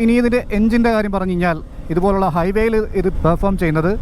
ഇനി ഇതിൻ്റെ എഞ്ചിൻ്റെ കാര്യം പറഞ്ഞു കഴിഞ്ഞാൽ ഇതുപോലുള്ള ഹൈവേയിൽ ഇത് പെർഫോം ചെയ്യുന്നത്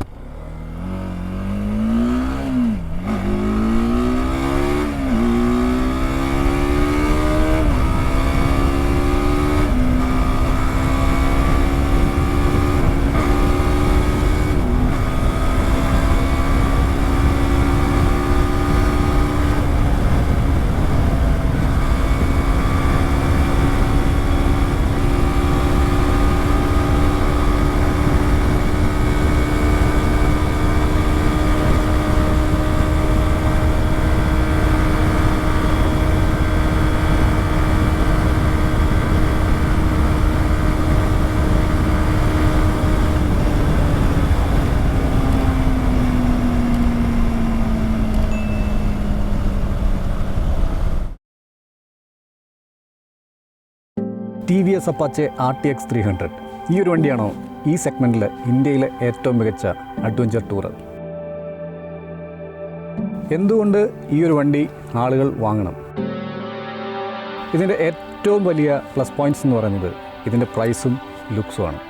TVS Apache RTX 300 ഈ ഒരു വണ്ടിയാണോ ഈ സെഗ്മെൻറ്റിൽ ഇന്ത്യയിലെ ഏറ്റവും മികച്ച അഡ്വഞ്ചർ ടൂറർ? എന്തുകൊണ്ട് ഈ ഒരു വണ്ടി ആളുകൾ വാങ്ങണം? ഇതിൻ്റെ ഏറ്റവും വലിയ പ്ലസ് പോയിൻറ്റ്സ് എന്ന് പറയുന്നത് ഇതിൻ്റെ പ്രൈസും ലുക്സുമാണ്.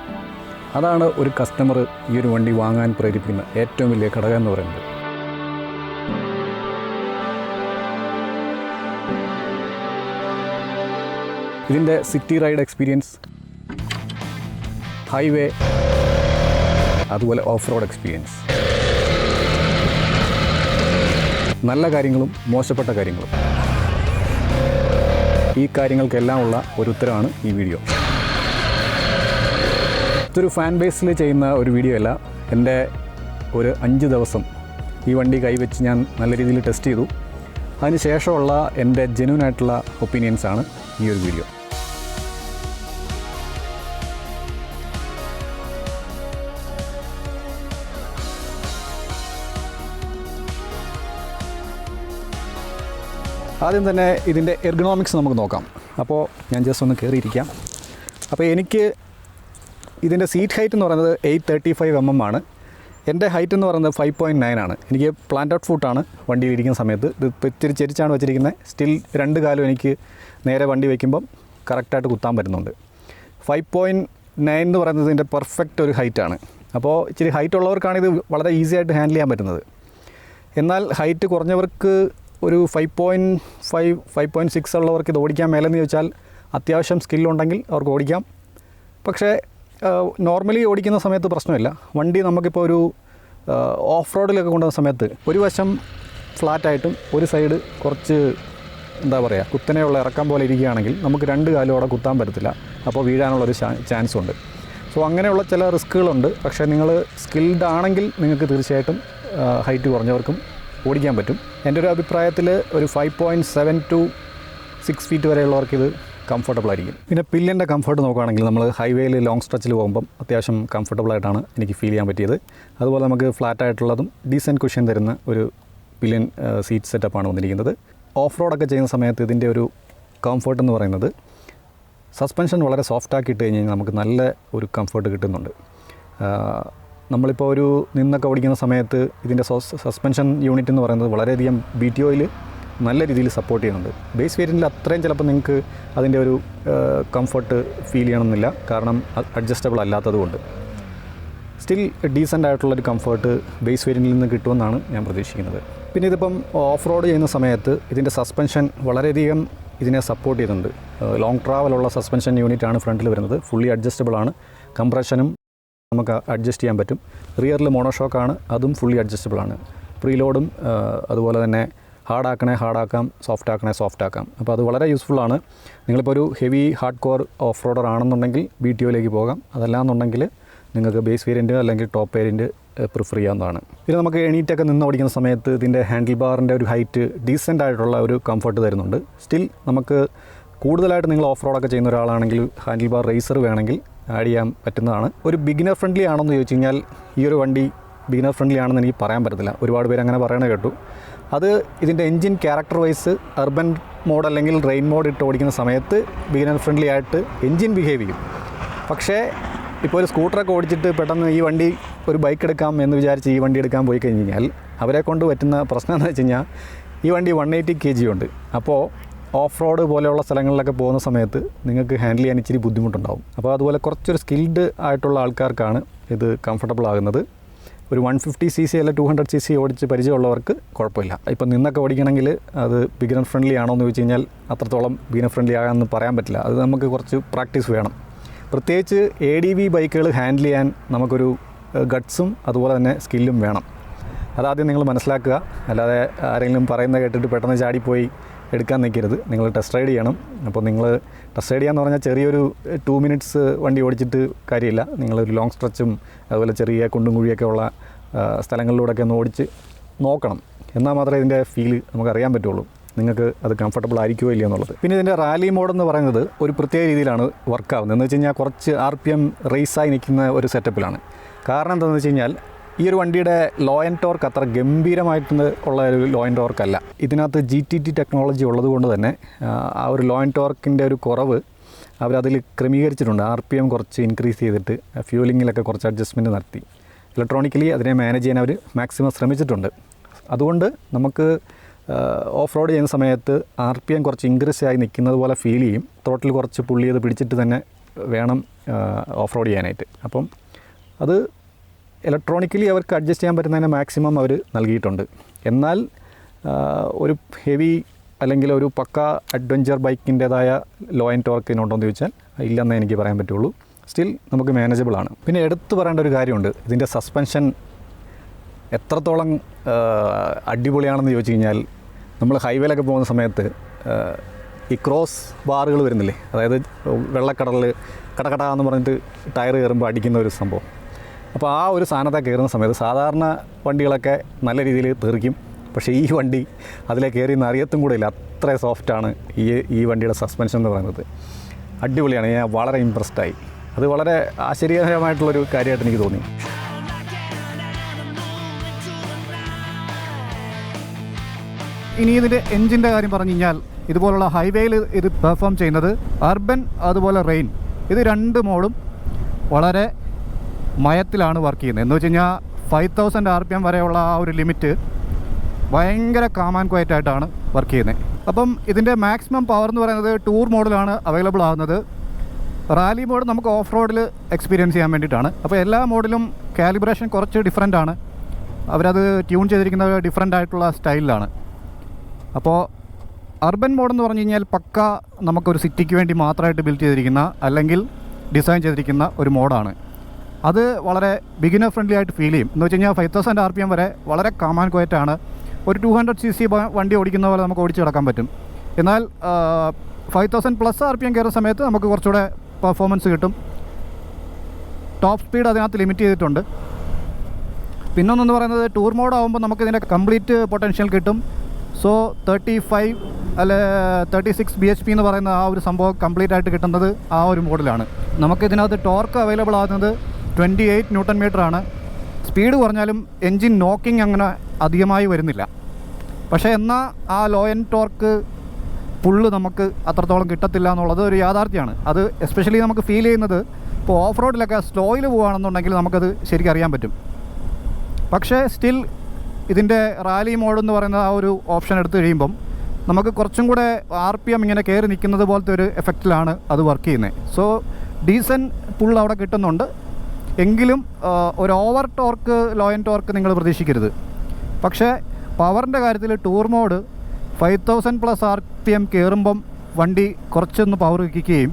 അതാണ് ഒരു കസ്റ്റമർ ഈ ഒരു വണ്ടി വാങ്ങാൻ പ്രേരിപ്പിക്കുന്ന ഏറ്റവും വലിയ ഘടകം എന്ന് പറയുന്നത്. ഇതിൻ്റെ സിറ്റി റൈഡ് എക്സ്പീരിയൻസ്, ഹൈവേ, അതുപോലെ ഓഫ് റോഡ് എക്സ്പീരിയൻസ്, നല്ല കാര്യങ്ങളും മോശപ്പെട്ട കാര്യങ്ങളും, ഈ കാര്യങ്ങൾക്കെല്ലാം ഉള്ള ഒരു ഉത്തരമാണ് ഈ വീഡിയോ. ഇതൊരു ഫാൻ ബേസിൽ ചെയ്യുന്ന ഒരു വീഡിയോ അല്ല. എൻ്റെ ഒരു 5 ദിവസം ഈ വണ്ടി കൈവച്ച് ഞാൻ നല്ല രീതിയിൽ ടെസ്റ്റ് ചെയ്തു. അതിന് ശേഷമുള്ള എൻ്റെ ജെന്യൂനായിട്ടുള്ള ഒപ്പീനിയൻസാണ് ഈ ഒരു വീഡിയോ. ആദ്യം തന്നെ ഇതിൻ്റെ എർഗണോമിക്സ് നമുക്ക് നോക്കാം. അപ്പോൾ ഞാൻ ജസ്റ്റ് ഒന്ന് കയറിയിരിക്കാം. അപ്പോൾ എനിക്ക് ഇതിൻ്റെ സീറ്റ് ഹൈറ്റ് എന്ന് പറയുന്നത് 835 mm ആണ്. എൻ്റെ ഹൈറ്റ് എന്ന് പറയുന്നത് 5.9 ആണ്. എനിക്ക് പ്ലാന്റ് ഔട്ട് ഫുട്ടാണ് വണ്ടിയിലിരിക്കുന്ന സമയത്ത്. ഇത് ഇത്തിരി ചെരിച്ചാണ് വെച്ചിരിക്കുന്നത്. സ്റ്റിൽ 2 കാലും എനിക്ക് നേരെ വണ്ടി വയ്ക്കുമ്പം കറക്റ്റായിട്ട് കുത്താൻ പറ്റുന്നുണ്ട്. 5.9 എന്ന് പറയുന്നത് ഇതിൻ്റെ പെർഫെക്റ്റ് ഒരു ഹൈറ്റാണ്. അപ്പോൾ ഇച്ചിരി ഹൈറ്റ് ഉള്ളവർക്കാണ് ഇത് വളരെ ഈസി ആയിട്ട് ഹാൻഡിൽ ചെയ്യാൻ പറ്റുന്നത്. എന്നാൽ ഹൈറ്റ് കുറഞ്ഞവർക്ക് ഒരു 5.5, 5.6 ഉള്ളവർക്ക് ഇത് ഓടിക്കാൻ മേലെന്ന് ചോദിച്ചാൽ അത്യാവശ്യം സ്കില്ലുണ്ടെങ്കിൽ അവർക്ക് ഓടിക്കാം. പക്ഷേ നോർമലി ഓടിക്കുന്ന സമയത്ത് പ്രശ്നമില്ല. വണ്ടി നമുക്കിപ്പോൾ ഒരു ഓഫ് റോഡിലൊക്കെ കൊണ്ടുവന്ന സമയത്ത് ഒരു വശം ഫ്ലാറ്റായിട്ടും ഒരു സൈഡ് കുറച്ച് എന്താ പറയുക കുത്തനെയുള്ള ഇറക്കം പോലെ ഇരിക്കുകയാണെങ്കിൽ നമുക്ക് 2 കാലും അവിടെ കുത്താൻ പറ്റത്തില്ല. അപ്പോൾ വീഴാനുള്ളൊരു ചാൻസ് ഉണ്ട്. സോ അങ്ങനെയുള്ള ചില റിസ്ക്കുകളുണ്ട്. പക്ഷേ നിങ്ങൾ സ്കിൽഡ് ആണെങ്കിൽ നിങ്ങൾക്ക് തീർച്ചയായിട്ടും ഹൈറ്റ് കുറഞ്ഞവർക്കും ഓടിക്കാൻ പറ്റും. എൻ്റെ ഒരു അഭിപ്രായത്തിൽ ഒരു 5.7 to 6 ഫീറ്റ് വരെയുള്ളവർക്ക് ഇത് കംഫർട്ടബിൾ ആയിരിക്കും. പിന്നെ പില്ലിൻ്റെ കംഫർട്ട് നോക്കുകയാണെങ്കിൽ നമ്മൾ ഹൈവേയിൽ ലോങ് സ്ട്രെച്ചിൽ പോകുമ്പം അത്യാവശ്യം കംഫർട്ടബിളായിട്ടാണ് എനിക്ക് ഫീൽ ചെയ്യാൻ പറ്റിയത്. അതുപോലെ നമുക്ക് ഫ്ലാറ്റായിട്ടുള്ളതും ഡീസൻറ്റ് കുഷ്യൻ തരുന്ന ഒരു പില്ലിയൻ സീറ്റ് സെറ്റപ്പാണ് വന്നിരിക്കുന്നത്. ഓഫ് റോഡൊക്കെ ചെയ്യുന്ന സമയത്ത് ഇതിൻ്റെ ഒരു കംഫർട്ട് എന്ന് പറയുന്നത് സസ്പെൻഷൻ വളരെ സോഫ്റ്റാക്കി ഇട്ട് കഴിഞ്ഞ് കഴിഞ്ഞാൽ നമുക്ക് നല്ല ഒരു കംഫർട്ട് കിട്ടുന്നുണ്ട്. നമ്മളിപ്പോൾ ഒരു നിന്നൊക്കെ ഓടിക്കുന്ന സമയത്ത് ഇതിൻ്റെ സസ്പെൻഷൻ യൂണിറ്റ് എന്ന് പറയുന്നത് വളരെയധികം BTOയിൽ നല്ല രീതിയിൽ സപ്പോർട്ട് ചെയ്യുന്നുണ്ട്. ബേസ് വേരിയൻറ്റിൽ അത്രയും ചിലപ്പോൾ നിങ്ങൾക്ക് അതിൻ്റെ ഒരു കംഫർട്ട് ഫീൽ ചെയ്യണമെന്നില്ല, കാരണം അഡ്ജസ്റ്റബിൾ അല്ലാത്തതുകൊണ്ട്. സ്റ്റിൽ ഡീസൻ്റ് ആയിട്ടുള്ളൊരു കംഫർട്ട് ബേസ് വേരിയൻറ്റിൽ നിന്ന് കിട്ടുമെന്നാണ് ഞാൻ പ്രതീക്ഷിക്കുന്നത്. പിന്നെ ഇതിപ്പം ഓഫ് റോഡ് ചെയ്യുന്ന സമയത്ത് ഇതിൻ്റെ സസ്പെൻഷൻ വളരെയധികം ഇതിനെ സപ്പോർട്ട് ചെയ്യുന്നുണ്ട്. ലോങ് ട്രാവലുള്ള സസ്പെൻഷൻ യൂണിറ്റാണ് ഫ്രണ്ടിൽ വരുന്നത്. ഫുള്ളി അഡ്ജസ്റ്റബിൾ ആണ്. കംപ്രഷനും നമുക്ക് അഡ്ജസ്റ്റ് ചെയ്യാൻ പറ്റും. റിയറിൽ മോണോഷോക്കാണ്, അതും ഫുള്ളി അഡ്ജസ്റ്റബിൾ ആണ്. പ്രീലോഡും അതുപോലെ തന്നെ ഹാർഡാക്കാം, സോഫ്റ്റ് ആക്കാം. അപ്പോൾ അത് വളരെ യൂസ്ഫുള്ളാണ്. നിങ്ങളിപ്പോൾ ഒരു ഹെവി ഹാർഡ് കോർ ഓഫ് റോഡർ ആണെന്നുണ്ടെങ്കിൽ BTOയിലേക്ക് പോകാം. അതല്ലാന്നുണ്ടെങ്കിൽ നിങ്ങൾക്ക് ബേസ് വേരിയൻറ്റ് അല്ലെങ്കിൽ ടോപ്പ് വേരിയൻറ്റ് പ്രിഫർ ചെയ്യാവുന്നതാണ്. പിന്നെ നമുക്ക് എണീറ്റൊക്കെ നിന്ന് ഓടിക്കുന്ന സമയത്ത് ഇതിൻ്റെ ഹാൻഡിൽ ബാറിൻ്റെ ഒരു ഹൈറ്റ് ഡീസൻ്റ് ആയിട്ടുള്ള ഒരു കംഫർട്ട് തരുന്നുണ്ട്. സ്റ്റിൽ നമുക്ക് കൂടുതലായിട്ട് നിങ്ങൾ ഓഫ് റോഡൊക്കെ ചെയ്യുന്ന ഒരാളാണെങ്കിൽ ഹാൻഡിൽ ബാർ റേസർ വേണമെങ്കിൽ ആഡ് ചെയ്യാൻ പറ്റുന്നതാണ്. ഒരു ബിഗിനർ ഫ്രണ്ട്ലി ആണെന്ന് ചോദിച്ചു കഴിഞ്ഞാൽ ഈ ഒരു വണ്ടി ബിഗിനർ ഫ്രണ്ട്ലി ആണെന്ന് എനിക്ക് പറയാൻ പറ്റത്തില്ല. ഒരുപാട് പേര് അങ്ങനെ പറയണ കേട്ടു. അത് ഇതിൻ്റെ engine character wise urban mode അല്ലെങ്കിൽ റെയിൻ മോഡ് ഇട്ട് ഓടിക്കുന്ന സമയത്ത് ബിഗിനർ ഫ്രണ്ട്ലി ആയിട്ട് എൻജിൻ ബിഹേവ് ചെയ്യും. പക്ഷേ ഇപ്പോൾ ഒരു സ്കൂട്ടറൊക്കെ ഓടിച്ചിട്ട് പെട്ടെന്ന് ഈ വണ്ടി ഒരു ബൈക്ക് എടുക്കാം എന്ന് വിചാരിച്ച് ഈ വണ്ടി എടുക്കാൻ പോയി കഴിഞ്ഞ് കഴിഞ്ഞാൽ അവരെ കൊണ്ട് പറ്റുന്ന പ്രശ്നം എന്ന് വെച്ച് കഴിഞ്ഞാൽ ഈ വണ്ടി 180 kg ഉണ്ട്. അപ്പോൾ ഓഫ് റോഡ് പോലെയുള്ള സ്ഥലങ്ങളിലൊക്കെ പോകുന്ന സമയത്ത് നിങ്ങൾക്ക് ഹാൻഡിൽ ചെയ്യാൻ ഇച്ചിരി ബുദ്ധിമുട്ടുണ്ടാവും. അപ്പോൾ അതുപോലെ കുറച്ചൊരു സ്കിൽഡ് ആയിട്ടുള്ള ആൾക്കാർക്കാണ് ഇത് കംഫർട്ടബിൾ ആകുന്നത്. ഒരു 150cc അല്ല 200cc ഓടിച്ച് പരിചയമുള്ളവർക്ക് കുഴപ്പമില്ല. ഇപ്പം നിന്നൊക്കെ ഓടിക്കണമെങ്കിൽ അത് ബിഗിനർ ഫ്രണ്ട്ലി ആണോ എന്ന് ചോദിച്ചു കഴിഞ്ഞാൽ അത്രത്തോളം ബിഗിനർ ഫ്രണ്ട്ലി ആകാമെന്ന് പറയാൻ പറ്റില്ല. അത് നമുക്ക് കുറച്ച് പ്രാക്ടീസ് വേണം. പ്രത്യേകിച്ച് ADV ബൈക്കുകൾ ഹാൻഡിൽ ചെയ്യാൻ നമുക്കൊരു ഗട്ട്സും അതുപോലെ തന്നെ സ്കില്ലും വേണം. അതാദ്യം നിങ്ങൾ മനസ്സിലാക്കുക. അല്ലാതെ ആരെങ്കിലും പറയുന്നത് കേട്ടിട്ട് പെട്ടെന്ന് ചാടിപ്പോയി എടുക്കാൻ നിൽക്കരുത്. നിങ്ങൾ ടെസ്റ്റ് റൈഡ് ചെയ്യണം. അപ്പോൾ നിങ്ങൾ ടെസ്റ്റ് റൈഡ് ചെയ്യാന്ന് പറഞ്ഞാൽ ചെറിയൊരു 2 minutes വണ്ടി ഓടിച്ചിട്ട് കാര്യമില്ല. നിങ്ങളൊരു ലോങ് സ്ട്രെച്ചും അതുപോലെ ചെറിയ കുണ്ടും കുഴിയൊക്കെ ഉള്ള സ്ഥലങ്ങളിലൂടെയൊക്കെ ഒന്ന് ഓടിച്ച് നോക്കണം. എന്നാൽ മാത്രമേ ഇതിൻ്റെ ഫീല് നമുക്കറിയാൻ പറ്റുള്ളൂ, നിങ്ങൾക്ക് അത് കംഫർട്ടബിൾ ആയിരിക്കുമോ ഇല്ലയോ എന്നുള്ളത്. പിന്നെ ഇതിൻ്റെ റാലി മോഡെന്ന് പറയുന്നത് ഒരു പ്രത്യേക രീതിയിലാണ് വർക്കാവുന്നത്. എന്ന് വെച്ച് കഴിഞ്ഞാൽ കുറച്ച് RPM റേസായി നിൽക്കുന്ന ഒരു സെറ്റപ്പിലാണ്. കാരണം എന്താണെന്ന് വെച്ച് കഴിഞ്ഞാൽ ഈ ഒരു വണ്ടിയുടെ ലോ ആൻഡ് ടോർക്ക് അത്ര ഗംഭീരമായിട്ട് ഉള്ള ഒരു ലോ ആൻഡ് ടോർക്ക് അല്ല. ഇതിനകത്ത് GTT ടെക്നോളജി ഉള്ളത് കൊണ്ട് തന്നെ ആ ഒരു ലോ ആൻഡ് ടോർക്കിൻ്റെ ഒരു കുറവ് അവരതിൽ ക്രമീകരിച്ചിട്ടുണ്ട്. RPM കുറച്ച് ഇൻക്രീസ് ചെയ്തിട്ട് ഫ്യൂലിങ്ങിലൊക്കെ കുറച്ച് അഡ്ജസ്റ്റ്മെൻറ്റ് നടത്തി ഇലക്ട്രോണിക്കലി അതിനെ മാനേജ് ചെയ്യാൻ അവർ മാക്സിമം ശ്രമിച്ചിട്ടുണ്ട്. അതുകൊണ്ട് നമുക്ക് ഓഫ് റോഡ് ചെയ്യുന്ന സമയത്ത് RPM കുറച്ച് ഇൻക്രീസ് ആയി നിൽക്കുന്നത് പോലെ ഫീൽ ചെയ്യും. ത്രോട്ടിൽ കുറച്ച് പുള്ളി ചെയ്ത് പിടിച്ചിട്ട് തന്നെ വേണം ഓഫ് റോഡ് ചെയ്യാനായിട്ട്. അപ്പം അത് ഇലക്ട്രോണിക്കലി അവർക്ക് അഡ്ജസ്റ്റ് ചെയ്യാൻ പറ്റുന്നതിന് മാക്സിമം അവർ നൽകിയിട്ടുണ്ട്. എന്നാൽ ഒരു ഹെവി അല്ലെങ്കിൽ ഒരു പക്ക അഡ്വഞ്ചർ ബൈക്കിൻ്റേതായ ലോ ആൻഡ് ടോർക്കിനുണ്ടോയെന്ന് ചോദിച്ചാൽ ഇല്ലെന്നേ എനിക്ക് പറയാൻ പറ്റുള്ളൂ. സ്റ്റിൽ നമുക്ക് മാനേജബിൾ ആണ്. പിന്നെ എടുത്തു പറയേണ്ട ഒരു കാര്യമുണ്ട്, ഇതിൻ്റെ സസ്പെൻഷൻ എത്രത്തോളം അടിപൊളിയാണെന്ന് ചോദിച്ചു കഴിഞ്ഞാൽ നമ്മൾ ഹൈവേയിലൊക്കെ പോകുന്ന സമയത്ത് ഈ ക്രോസ് ബാറുകൾ വരുന്നില്ലേ, അതായത് വെള്ളക്കടലിൽ കടകടാന്ന് പറഞ്ഞിട്ട് ടയർ കയറുമ്പോൾ അടിക്കുന്ന ഒരു സംഭവം. അപ്പോൾ ആ ഒരു സാധനത്തെ കയറുന്ന സമയത്ത് സാധാരണ വണ്ടികളൊക്കെ നല്ല രീതിയിൽ തെറിക്കും. പക്ഷേ ഈ വണ്ടി അതിലെ കയറിയെന്ന് അറിയത്തും കൂടെ ഇല്ല, അത്ര സോഫ്റ്റാണ് ഈ വണ്ടിയുടെ സസ്പെൻഷൻ എന്ന് പറയുന്നത്. അടിപൊളിയാണ്. ഞാൻ വളരെ ഇമ്പ്രസ്ഡായി. അത് വളരെ ആശ്ചര്യകരമായിട്ടുള്ളൊരു കാര്യമായിട്ട് എനിക്ക് തോന്നി. ഇനി ഇതിൻ്റെ എൻജിൻ്റെ കാര്യം പറഞ്ഞു കഴിഞ്ഞാൽ ഇതുപോലുള്ള ഹൈവേയിൽ ഇത് പെർഫോം ചെയ്യുന്നത് അർബൻ അതുപോലെ റെയിൻ, ഇത് 2 മോഡും വളരെ മയത്തിലാണ് വർക്ക് ചെയ്യുന്നത്. എന്ന് വെച്ച് കഴിഞ്ഞാൽ 5000 RPM വരെയുള്ള ആ ഒരു ലിമിറ്റ് ഭയങ്കര കാം ആൻഡ് ക്വയറ്റ് ആയിട്ടാണ് വർക്ക് ചെയ്യുന്നത്. അപ്പം ഇതിൻ്റെ മാക്സിമം പവർ എന്ന് പറയുന്നത് ടൂർ മോഡിലാണ് അവൈലബിൾ ആകുന്നത്. റാലി മോഡ് നമുക്ക് ഓഫ് റോഡിൽ എക്സ്പീരിയൻസ് ചെയ്യാൻ വേണ്ടിയിട്ടാണ്. അപ്പോൾ എല്ലാ മോഡിലും കാലിബ്രേഷൻ കുറച്ച് ഡിഫറെൻ്റ് ആണ്. അവരത് ട്യൂൺ ചെയ്തിരിക്കുന്നത് ഡിഫറെൻ്റ് ആയിട്ടുള്ള സ്റ്റൈലിലാണ്. അപ്പോൾ അർബൻ മോഡെന്ന് പറഞ്ഞു കഴിഞ്ഞാൽ പക്ക നമുക്കൊരു സിറ്റിക്ക് വേണ്ടി മാത്രമായിട്ട് ബിൽഡ് ചെയ്തിരിക്കുന്ന അല്ലെങ്കിൽ ഡിസൈൻ ചെയ്തിരിക്കുന്ന ഒരു മോഡാണ്. അത് വളരെ ബിഗിനർ ഫ്രണ്ട്ലി ആയിട്ട് ഫീൽ ചെയ്യും. എന്ന് വെച്ച് കഴിഞ്ഞാൽ 5000 RPM വരെ വളരെ കാം ആൻഡ് ക്വയറ്റ് ആണ്. ഒരു 200cc വണ്ടി ഓടിക്കുന്ന പോലെ നമുക്ക് ഓടിച്ച് കിടക്കാൻ പറ്റും. എന്നാൽ 5000+ RPM കയറുന്ന സമയത്ത് നമുക്ക് കുറച്ചുകൂടെ പെർഫോമൻസ് കിട്ടും. ടോപ്പ് സ്പീഡ് അതിനകത്ത് ലിമിറ്റ് ചെയ്തിട്ടുണ്ട്. പിന്നൊന്നെന്ന് പറയുന്നത് ടൂർ മോഡ് ആകുമ്പോൾ നമുക്കിതിൻ്റെ കംപ്ലീറ്റ് പൊട്ടൻഷ്യൽ കിട്ടും. സോ 35 അല്ലെ 36 bhp എന്ന് പറയുന്ന ആ ഒരു സംഭവം കംപ്ലീറ്റ് ആയിട്ട് കിട്ടുന്നത് ആ ഒരു മോഡിലാണ്. നമുക്കിതിനകത്ത് ടോർക്ക് അവൈലബിൾ ആകുന്നത് 28 Nm ആണ്. സ്പീഡ് കുറഞ്ഞാലും എൻജിൻ നോക്കിങ് അങ്ങനെ അധികമായി വരുന്നില്ല. പക്ഷേ എന്നാൽ ആ ലോ എൻഡ് ടോർക്ക് പുള്ള് നമുക്ക് അത്രത്തോളം കിട്ടത്തില്ല എന്നുള്ളത് ഒരു യാഥാർത്ഥ്യമാണ്. അത് എസ്പെഷ്യലി നമുക്ക് ഫീൽ ചെയ്യുന്നത് ഇപ്പോൾ ഓഫ് റോഡിലൊക്കെ സ്ലോയിൽ പോവുകയാണെന്നുണ്ടെങ്കിൽ നമുക്കത് ശരിക്കും അറിയാൻ പറ്റും. പക്ഷേ സ്റ്റിൽ ഇതിൻ്റെ റാലി മോഡ് എന്ന് പറയുന്ന ആ ഒരു ഓപ്ഷൻ എടുത്തു കഴിയുമ്പം നമുക്ക് കുറച്ചും കൂടെ RPM ഇങ്ങനെ കയറി നിൽക്കുന്നത് പോലത്തെ ഒരു എഫക്റ്റിലാണ് അത് വർക്ക് ചെയ്യുന്നത്. സോ ഡീസൻറ്റ് പുൾ അവിടെ കിട്ടുന്നുണ്ട്. എങ്കിലും ഒരു over torque law and torque നിങ്ങൾ പ്രതീക്ഷിക്കരുത്. പക്ഷേ പവറിൻ്റെ കാര്യത്തിൽ ടൂർ മോഡ് 5000+ RPM കയറുമ്പം വണ്ടി കുറച്ചൊന്ന് പവർ കിക്കുകയും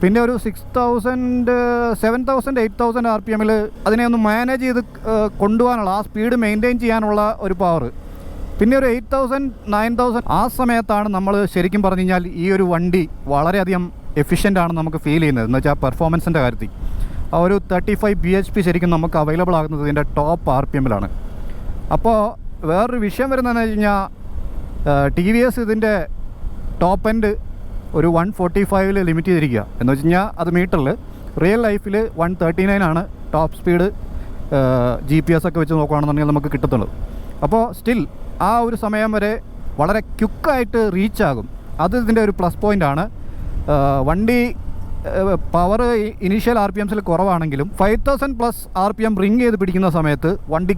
പിന്നെ ഒരു 6000 7000 8000 RPM അതിനെ ഒന്ന് മാനേജ് ചെയ്ത് കൊണ്ടുപോകാനുള്ള ആ സ്പീഡ് മെയിൻറ്റെയിൻ ചെയ്യാനുള്ള ഒരു പവർ, പിന്നെ ഒരു 8000 9000 ആ സമയത്താണ് നമ്മൾ ശരിക്കും പറഞ്ഞു കഴിഞ്ഞാൽ ഈ ഒരു വണ്ടി വളരെയധികം എഫിഷ്യൻ്റ് ആണെന്ന് നമുക്ക് ഫീൽ ചെയ്യുന്നത്. എന്ന് വെച്ചാൽ പെർഫോമൻസിൻ്റെ കാര്യത്തിൽ ആ ഒരു 35 bhp ശരിക്കും നമുക്ക് അവൈലബിൾ ആകുന്നത് ഇതിൻ്റെ ടോപ്പ് RPM-ലാണ്. അപ്പോൾ വേറൊരു വിഷയം വരുന്നതെന്ന് വെച്ച് കഴിഞ്ഞാൽ TVS ഇതിൻ്റെ ടോപ്പ് എൻഡ് ഒരു 145 ലിമിറ്റ് ചെയ്തിരിക്കുക. എന്ന് വെച്ച് കഴിഞ്ഞാൽ അത് മീറ്ററിൽ, റിയൽ ലൈഫിൽ 139 ആണ് ടോപ്പ് സ്പീഡ്. GPS ഒക്കെ വെച്ച് നോക്കുകയാണെന്നുണ്ടെങ്കിൽ നമുക്ക് കിട്ടത്തുള്ളൂ. അപ്പോൾ സ്റ്റിൽ ആ ഒരു സമയം വരെ വളരെ ക്വിക്കായിട്ട് റീച്ചാകും. അത് ഇതിൻ്റെ ഒരു പ്ലസ് പോയിൻ്റാണ്. വണ്ടി പവർ ഇനീഷ്യൽ RPMസിൽ കുറവാണെങ്കിലും 5000+ RPM റിങ് ചെയ്ത് പിടിക്കുന്ന സമയത്ത് വണ്ടി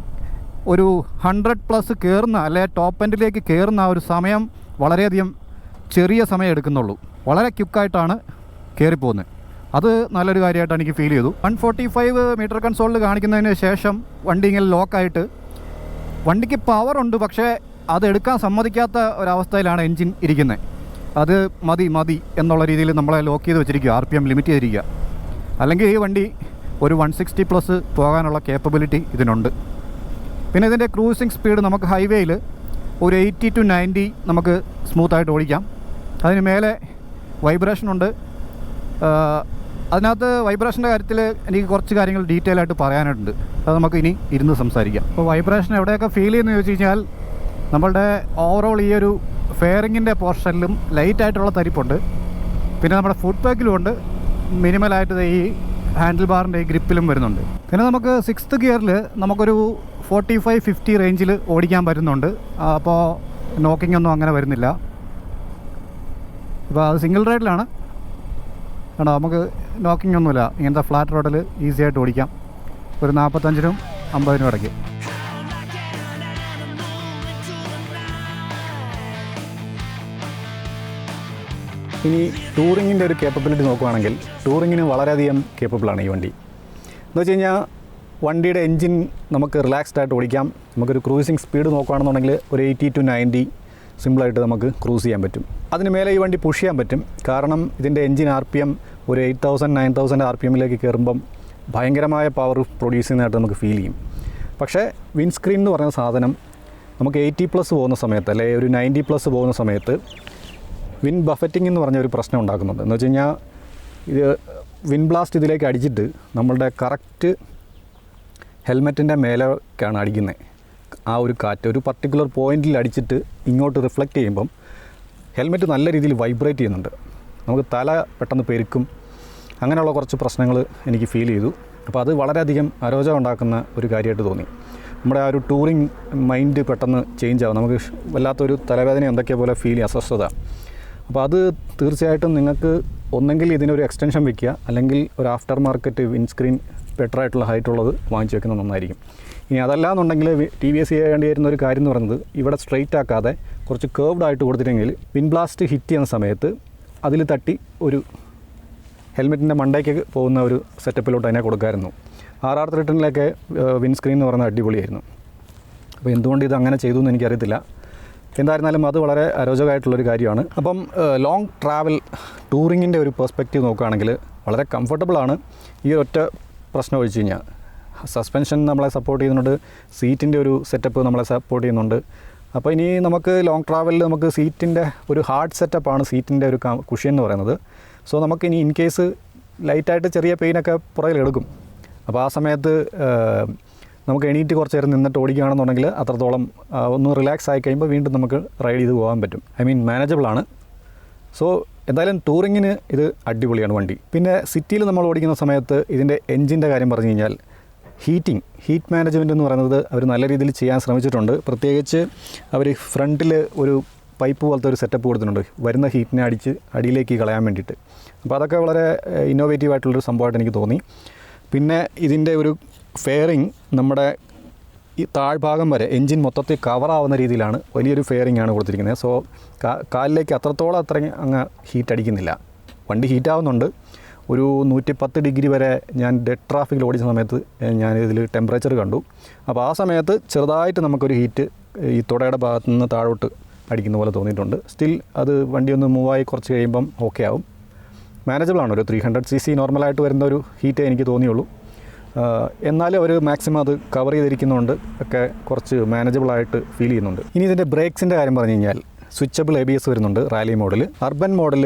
ഒരു 100+ കയറുന്ന അല്ലെ ടോപ്പ് എൻഡിലേക്ക് കയറുന്ന ആ ഒരു സമയം വളരെയധികം ചെറിയ സമയം എടുക്കുന്നുള്ളൂ. വളരെ ക്വിക്കായിട്ടാണ് കയറിപ്പോകുന്നത്. അത് നല്ലൊരു കാര്യമായിട്ട് എനിക്ക് ഫീൽ ചെയ്തു. 145 മീറ്റർ കൺസോളിൽ കാണിക്കുന്നതിന് ശേഷം വണ്ടി ഇങ്ങനെ ലോക്കായിട്ട്, വണ്ടിക്ക് പവറുണ്ട് പക്ഷേ അത് എടുക്കാൻ സമ്മതിക്കാത്ത ഒരവസ്ഥയിലാണ് എൻജിൻ ഇരിക്കുന്നത്. അത് മതി എന്നുള്ള രീതിയിൽ നമ്മളെ ലോക്ക് ചെയ്ത് വെച്ചിരിക്കുക, RPM ലിമിറ്റ് ചെയ്തിരിക്കുക. അല്ലെങ്കിൽ ഈ വണ്ടി ഒരു 160+ പോകാനുള്ള കേപ്പബിലിറ്റി ഇതിനുണ്ട്. പിന്നെ ഇതിൻ്റെ ക്രൂസിങ് സ്പീഡ് നമുക്ക് ഹൈവേയിൽ ഒരു 80 to 90 നമുക്ക് സ്മൂത്തായിട്ട് ഓടിക്കാം. അതിന് മേലെ വൈബ്രേഷനുണ്ട്. അതിനകത്ത് വൈബ്രേഷൻ്റെ കാര്യത്തിൽ എനിക്ക് കുറച്ച് കാര്യങ്ങൾ ഡീറ്റെയിൽ ആയിട്ട് പറയാനായിട്ടുണ്ട്. അത് നമുക്ക് ഇനി ഇരുന്ന് സംസാരിക്കാം. അപ്പോൾ വൈബ്രേഷൻ എവിടെയൊക്കെ ഫീൽ ചെയ്യുന്നത് ചോദിച്ചു കഴിഞ്ഞാൽ, നമ്മളുടെ ഓവറോൾ ഈ ഒരു ഫെയറിങ്ങിൻ്റെ പോർഷനിലും ലൈറ്റായിട്ടുള്ള തരിപ്പുണ്ട്. പിന്നെ നമ്മുടെ ഫുട് പാക്കിലും ഉണ്ട്. മിനിമലായിട്ട് ഈ ഹാൻഡിൽ ബാറിൻ്റെ ഈ ഗ്രിപ്പിലും വരുന്നുണ്ട്. പിന്നെ നമുക്ക് 6th ഗിയറിൽ നമുക്കൊരു 45-50 റേഞ്ചിൽ ഓടിക്കാൻ പറ്റുന്നുണ്ട്. അപ്പോൾ നോക്കിംഗ് ഒന്നും അങ്ങനെ വരുന്നില്ല. ഇപ്പോൾ അത് സിംഗിൾ റൈഡിലാണ് കേട്ടോ, നമുക്ക് നോക്കിംഗ് ഒന്നുമില്ല. ഇങ്ങനത്തെ ഫ്ലാറ്റ് റോഡിൽ ഈസി ആയിട്ട് ഓടിക്കാം, ഒരു 45-നും 50-നും ഇടയ്ക്ക്. ഇനി ടൂറിങ്ങിൻ്റെ ഒരു കേപ്പബിലിറ്റി നോക്കുകയാണെങ്കിൽ, ടൂറിങ്ങിന് വളരെയധികം കേപ്പബിളാണ് ഈ വണ്ടി. എന്ന് വെച്ച് കഴിഞ്ഞാൽ വണ്ടിയുടെ എൻജിൻ നമുക്ക് റിലാക്സ്ഡ് ആയിട്ട് ഓടിക്കാം. നമുക്കൊരു ക്രൂസിങ് സ്പീഡ് നോക്കുകയാണെന്നുണ്ടെങ്കിൽ ഒരു 80 to 90 സിമ്പിളായിട്ട് നമുക്ക് ക്രൂസ് ചെയ്യാൻ പറ്റും. അതിന് മേലെ ഈ വണ്ടി പുഷ് ചെയ്യാൻ പറ്റും. കാരണം ഇതിൻ്റെ എൻജിൻ RPM ഒരു 8000-9000 RPMലേക്ക് കയറുമ്പം ഭയങ്കരമായ പവർ പ്രൊഡ്യൂസ് ചെയ്യുന്നതായിട്ട് നമുക്ക് ഫീൽ ചെയ്യും. പക്ഷേ വിൻസ്ക്രീൻ എന്ന് പറയുന്ന സാധനം നമുക്ക് 80+ പോകുന്ന സമയത്ത്, അല്ലെങ്കിൽ ഒരു 90+ പോകുന്ന സമയത്ത് വിൻ ബഫറ്റിംഗ് എന്ന് പറഞ്ഞ ഒരു പ്രശ്നം ഉണ്ടാക്കുന്നുണ്ട്. എന്ന് വെച്ച് കഴിഞ്ഞാൽ ഇത് വിൻ ബ്ലാസ്റ്റ് ഇതിലേക്ക് അടിച്ചിട്ട് നമ്മളുടെ കറക്റ്റ് ഹെൽമെറ്റിൻ്റെ മേലേക്കാണ് അടിക്കുന്നത്. ആ ഒരു കാറ്റ് ഒരു പർട്ടിക്കുലർ പോയിന്റിൽ അടിച്ചിട്ട് ഇങ്ങോട്ട് റിഫ്ലക്റ്റ് ചെയ്യുമ്പം ഹെൽമെറ്റ് നല്ല രീതിയിൽ വൈബ്രേറ്റ് ചെയ്യുന്നുണ്ട്. നമുക്ക് തല പെട്ടെന്ന് പെരുക്കും. അങ്ങനെയുള്ള കുറച്ച് പ്രശ്നങ്ങൾ എനിക്ക് ഫീൽ ചെയ്തു. അപ്പോൾ അത് വളരെയധികം അരോചകം ഉണ്ടാക്കുന്ന ഒരു കാര്യമായിട്ട് തോന്നി. നമ്മുടെ ആ ഒരു ടൂറിങ് മൈൻഡ് പെട്ടെന്ന് ചേഞ്ച് ആവും. നമുക്ക് വല്ലാത്തൊരു തലവേദന എന്തൊക്കെ പോലെ ഫീൽ ചെയ്യും, അസ്വസ്ഥത. അപ്പോൾ അത് തീർച്ചയായിട്ടും നിങ്ങൾക്ക് ഒന്നെങ്കിൽ ഇതിനൊരു എക്സ്റ്റൻഷൻ വയ്ക്കുക, അല്ലെങ്കിൽ ഒരു ആഫ്റ്റർ മാർക്കറ്റ് വിൻസ്ക്രീൻ ബെറ്ററായിട്ടുള്ള ഹൈറ്റുള്ളത് വാങ്ങിച്ച് വെക്കുന്നത് നന്നായിരിക്കും. ഇനി അതല്ലാന്നുണ്ടെങ്കിൽ TVS ചെയ്യേണ്ടി വരുന്ന ഒരു കാര്യം എന്ന് പറയുന്നത്, ഇവിടെ സ്ട്രെയിറ്റ് ആക്കാതെ കുറച്ച് കേർവ്ഡ് ആയിട്ട് കൊടുത്തിട്ടെങ്കിൽ വിൻ ബ്ലാസ്റ്റ് ഹിറ്റ് ചെയ്യുന്ന സമയത്ത് അതിൽ തട്ടി ഒരു ഹെൽമെറ്റിൻ്റെ മണ്ടയ്ക്ക് പോകുന്ന ഒരു സെറ്റപ്പിലോട്ട് അതിനെ കൊടുക്കാമായിരുന്നു. RR13-ലേക്ക് വിൻസ്ക്രീൻ എന്ന് പറയുന്നത് അടിപൊളിയായിരുന്നു. അപ്പോൾ എന്തുകൊണ്ട് ഇത് അങ്ങനെ ചെയ്തു എന്ന് എനിക്കറിയത്തില്ല. എന്തായിരുന്നാലും അത് വളരെ അരോചകമായിട്ടുള്ളൊരു കാര്യമാണ്. അപ്പം ലോങ് ട്രാവൽ ടൂറിങ്ങിൻ്റെ ഒരു പെർസ്പെക്റ്റീവ് നോക്കുകയാണെങ്കിൽ വളരെ കംഫർട്ടബിളാണ്. ഈ ഒറ്റ പ്രശ്നം ഒഴിച്ച് കഴിഞ്ഞാൽ സസ്പെൻഷൻ നമ്മളെ സപ്പോർട്ട് ചെയ്യുന്നുണ്ട്, സീറ്റിൻ്റെ ഒരു സെറ്റപ്പ് നമ്മളെ സപ്പോർട്ട് ചെയ്യുന്നുണ്ട്. അപ്പോൾ ഇനി നമുക്ക് ലോങ് ട്രാവലിൽ നമുക്ക് സീറ്റിൻ്റെ ഒരു ഹാർഡ് സെറ്റപ്പാണ് സീറ്റിൻ്റെ ഒരു കുഷ്യൻ എന്ന് പറയുന്നത്. സോ നമുക്കിനി ഇൻ കേസ് ലൈറ്റായിട്ട് ചെറിയ പെയിനൊക്കെ പുറകിലെടുക്കും. അപ്പോൾ ആ സമയത്ത് നമുക്ക് എണീറ്റ് കുറച്ച് നേരം നിന്നിട്ട് ഓടിക്കുകയാണെന്നുണ്ടെങ്കിൽ അത്രത്തോളം ഒന്ന് റിലാക്സ് ആയി കഴിയുമ്പോൾ വീണ്ടും നമുക്ക് റൈഡ് ചെയ്ത് പോകാൻ പറ്റും. മാനേജബിളാണ്. സോ എന്തായാലും ടൂറിങ്ങിന് ഇത് അടിപൊളിയാണ് വണ്ടി. പിന്നെ സിറ്റിയിൽ നമ്മൾ ഓടിക്കുന്ന സമയത്ത് ഇതിൻ്റെ എൻജിൻ്റെ കാര്യം പറഞ്ഞു കഴിഞ്ഞാൽ ഹീറ്റ് മാനേജ്മെൻറ്റ് എന്ന് പറയുന്നത് അവർ നല്ല രീതിയിൽ ചെയ്യാൻ ശ്രമിച്ചിട്ടുണ്ട്. പ്രത്യേകിച്ച് അവർ ഫ്രണ്ടിൽ ഒരു പൈപ്പ് പോലത്തെ ഒരു സെറ്റപ്പ് കൊടുത്തിട്ടുണ്ട്, വരുന്ന ഹീറ്റിനെ അടിയിലേക്ക് കളയാൻ വേണ്ടിയിട്ട്. അപ്പോൾ അതൊക്കെ വളരെ ഇന്നോവേറ്റീവ് ആയിട്ടുള്ളൊരു സംഭവമായിട്ട് എനിക്ക് തോന്നി. പിന്നെ ഇതിൻ്റെ ഒരു ഫെയറിങ് നമ്മുടെ ഈ താഴ്ഭാഗം വരെ എൻജിൻ മൊത്തത്തിൽ കവറാവുന്ന രീതിയിലാണ് വലിയൊരു ഫെയറിംഗ് ആണ് കൊടുത്തിരിക്കുന്നത്. സോ കാലിലേക്ക് അത്രയും അങ്ങ് ഹീറ്റ് അടിക്കുന്നില്ല. വണ്ടി ഹീറ്റാവുന്നുണ്ട്. ഒരു 110 ഡിഗ്രി വരെ ഞാൻ ഡെഡ് ട്രാഫിക്കിൽ ഓടിച്ച സമയത്ത് ഞാനിതിൽ ടെമ്പറേച്ചർ കണ്ടു. അപ്പോൾ ആ സമയത്ത് ചെറുതായിട്ട് നമുക്കൊരു ഹീറ്റ് ഈ തുടയുടെ ഭാഗത്തു നിന്ന് താഴോട്ട് അടിക്കുന്ന പോലെ തോന്നിയിട്ടുണ്ട്. സ്റ്റിൽ അത് വണ്ടി ഒന്ന് മൂവായി കുറച്ച് കഴിയുമ്പം ഓക്കെ ആവും. മാനേജബിളാണ്. ഒരു 300 cc നോർമലായിട്ട് വരുന്ന ഒരു ഹീറ്റേ എനിക്ക് തോന്നിയുള്ളൂ. എന്നാലും ഒരു മാക്സിമം അത് കവർ ചെയ്തിരിക്കുന്നതുകൊണ്ട് ഒക്കെ കുറച്ച് മാനേജബിളായിട്ട് ഫീൽ ചെയ്യുന്നുണ്ട്. ഇനി ഇതിൻ്റെ ബ്രേക്സിൻ്റെ കാര്യം പറഞ്ഞു കഴിഞ്ഞാൽ സ്വിച്ചബിൾ ABS വരുന്നുണ്ട് rally model. Urban model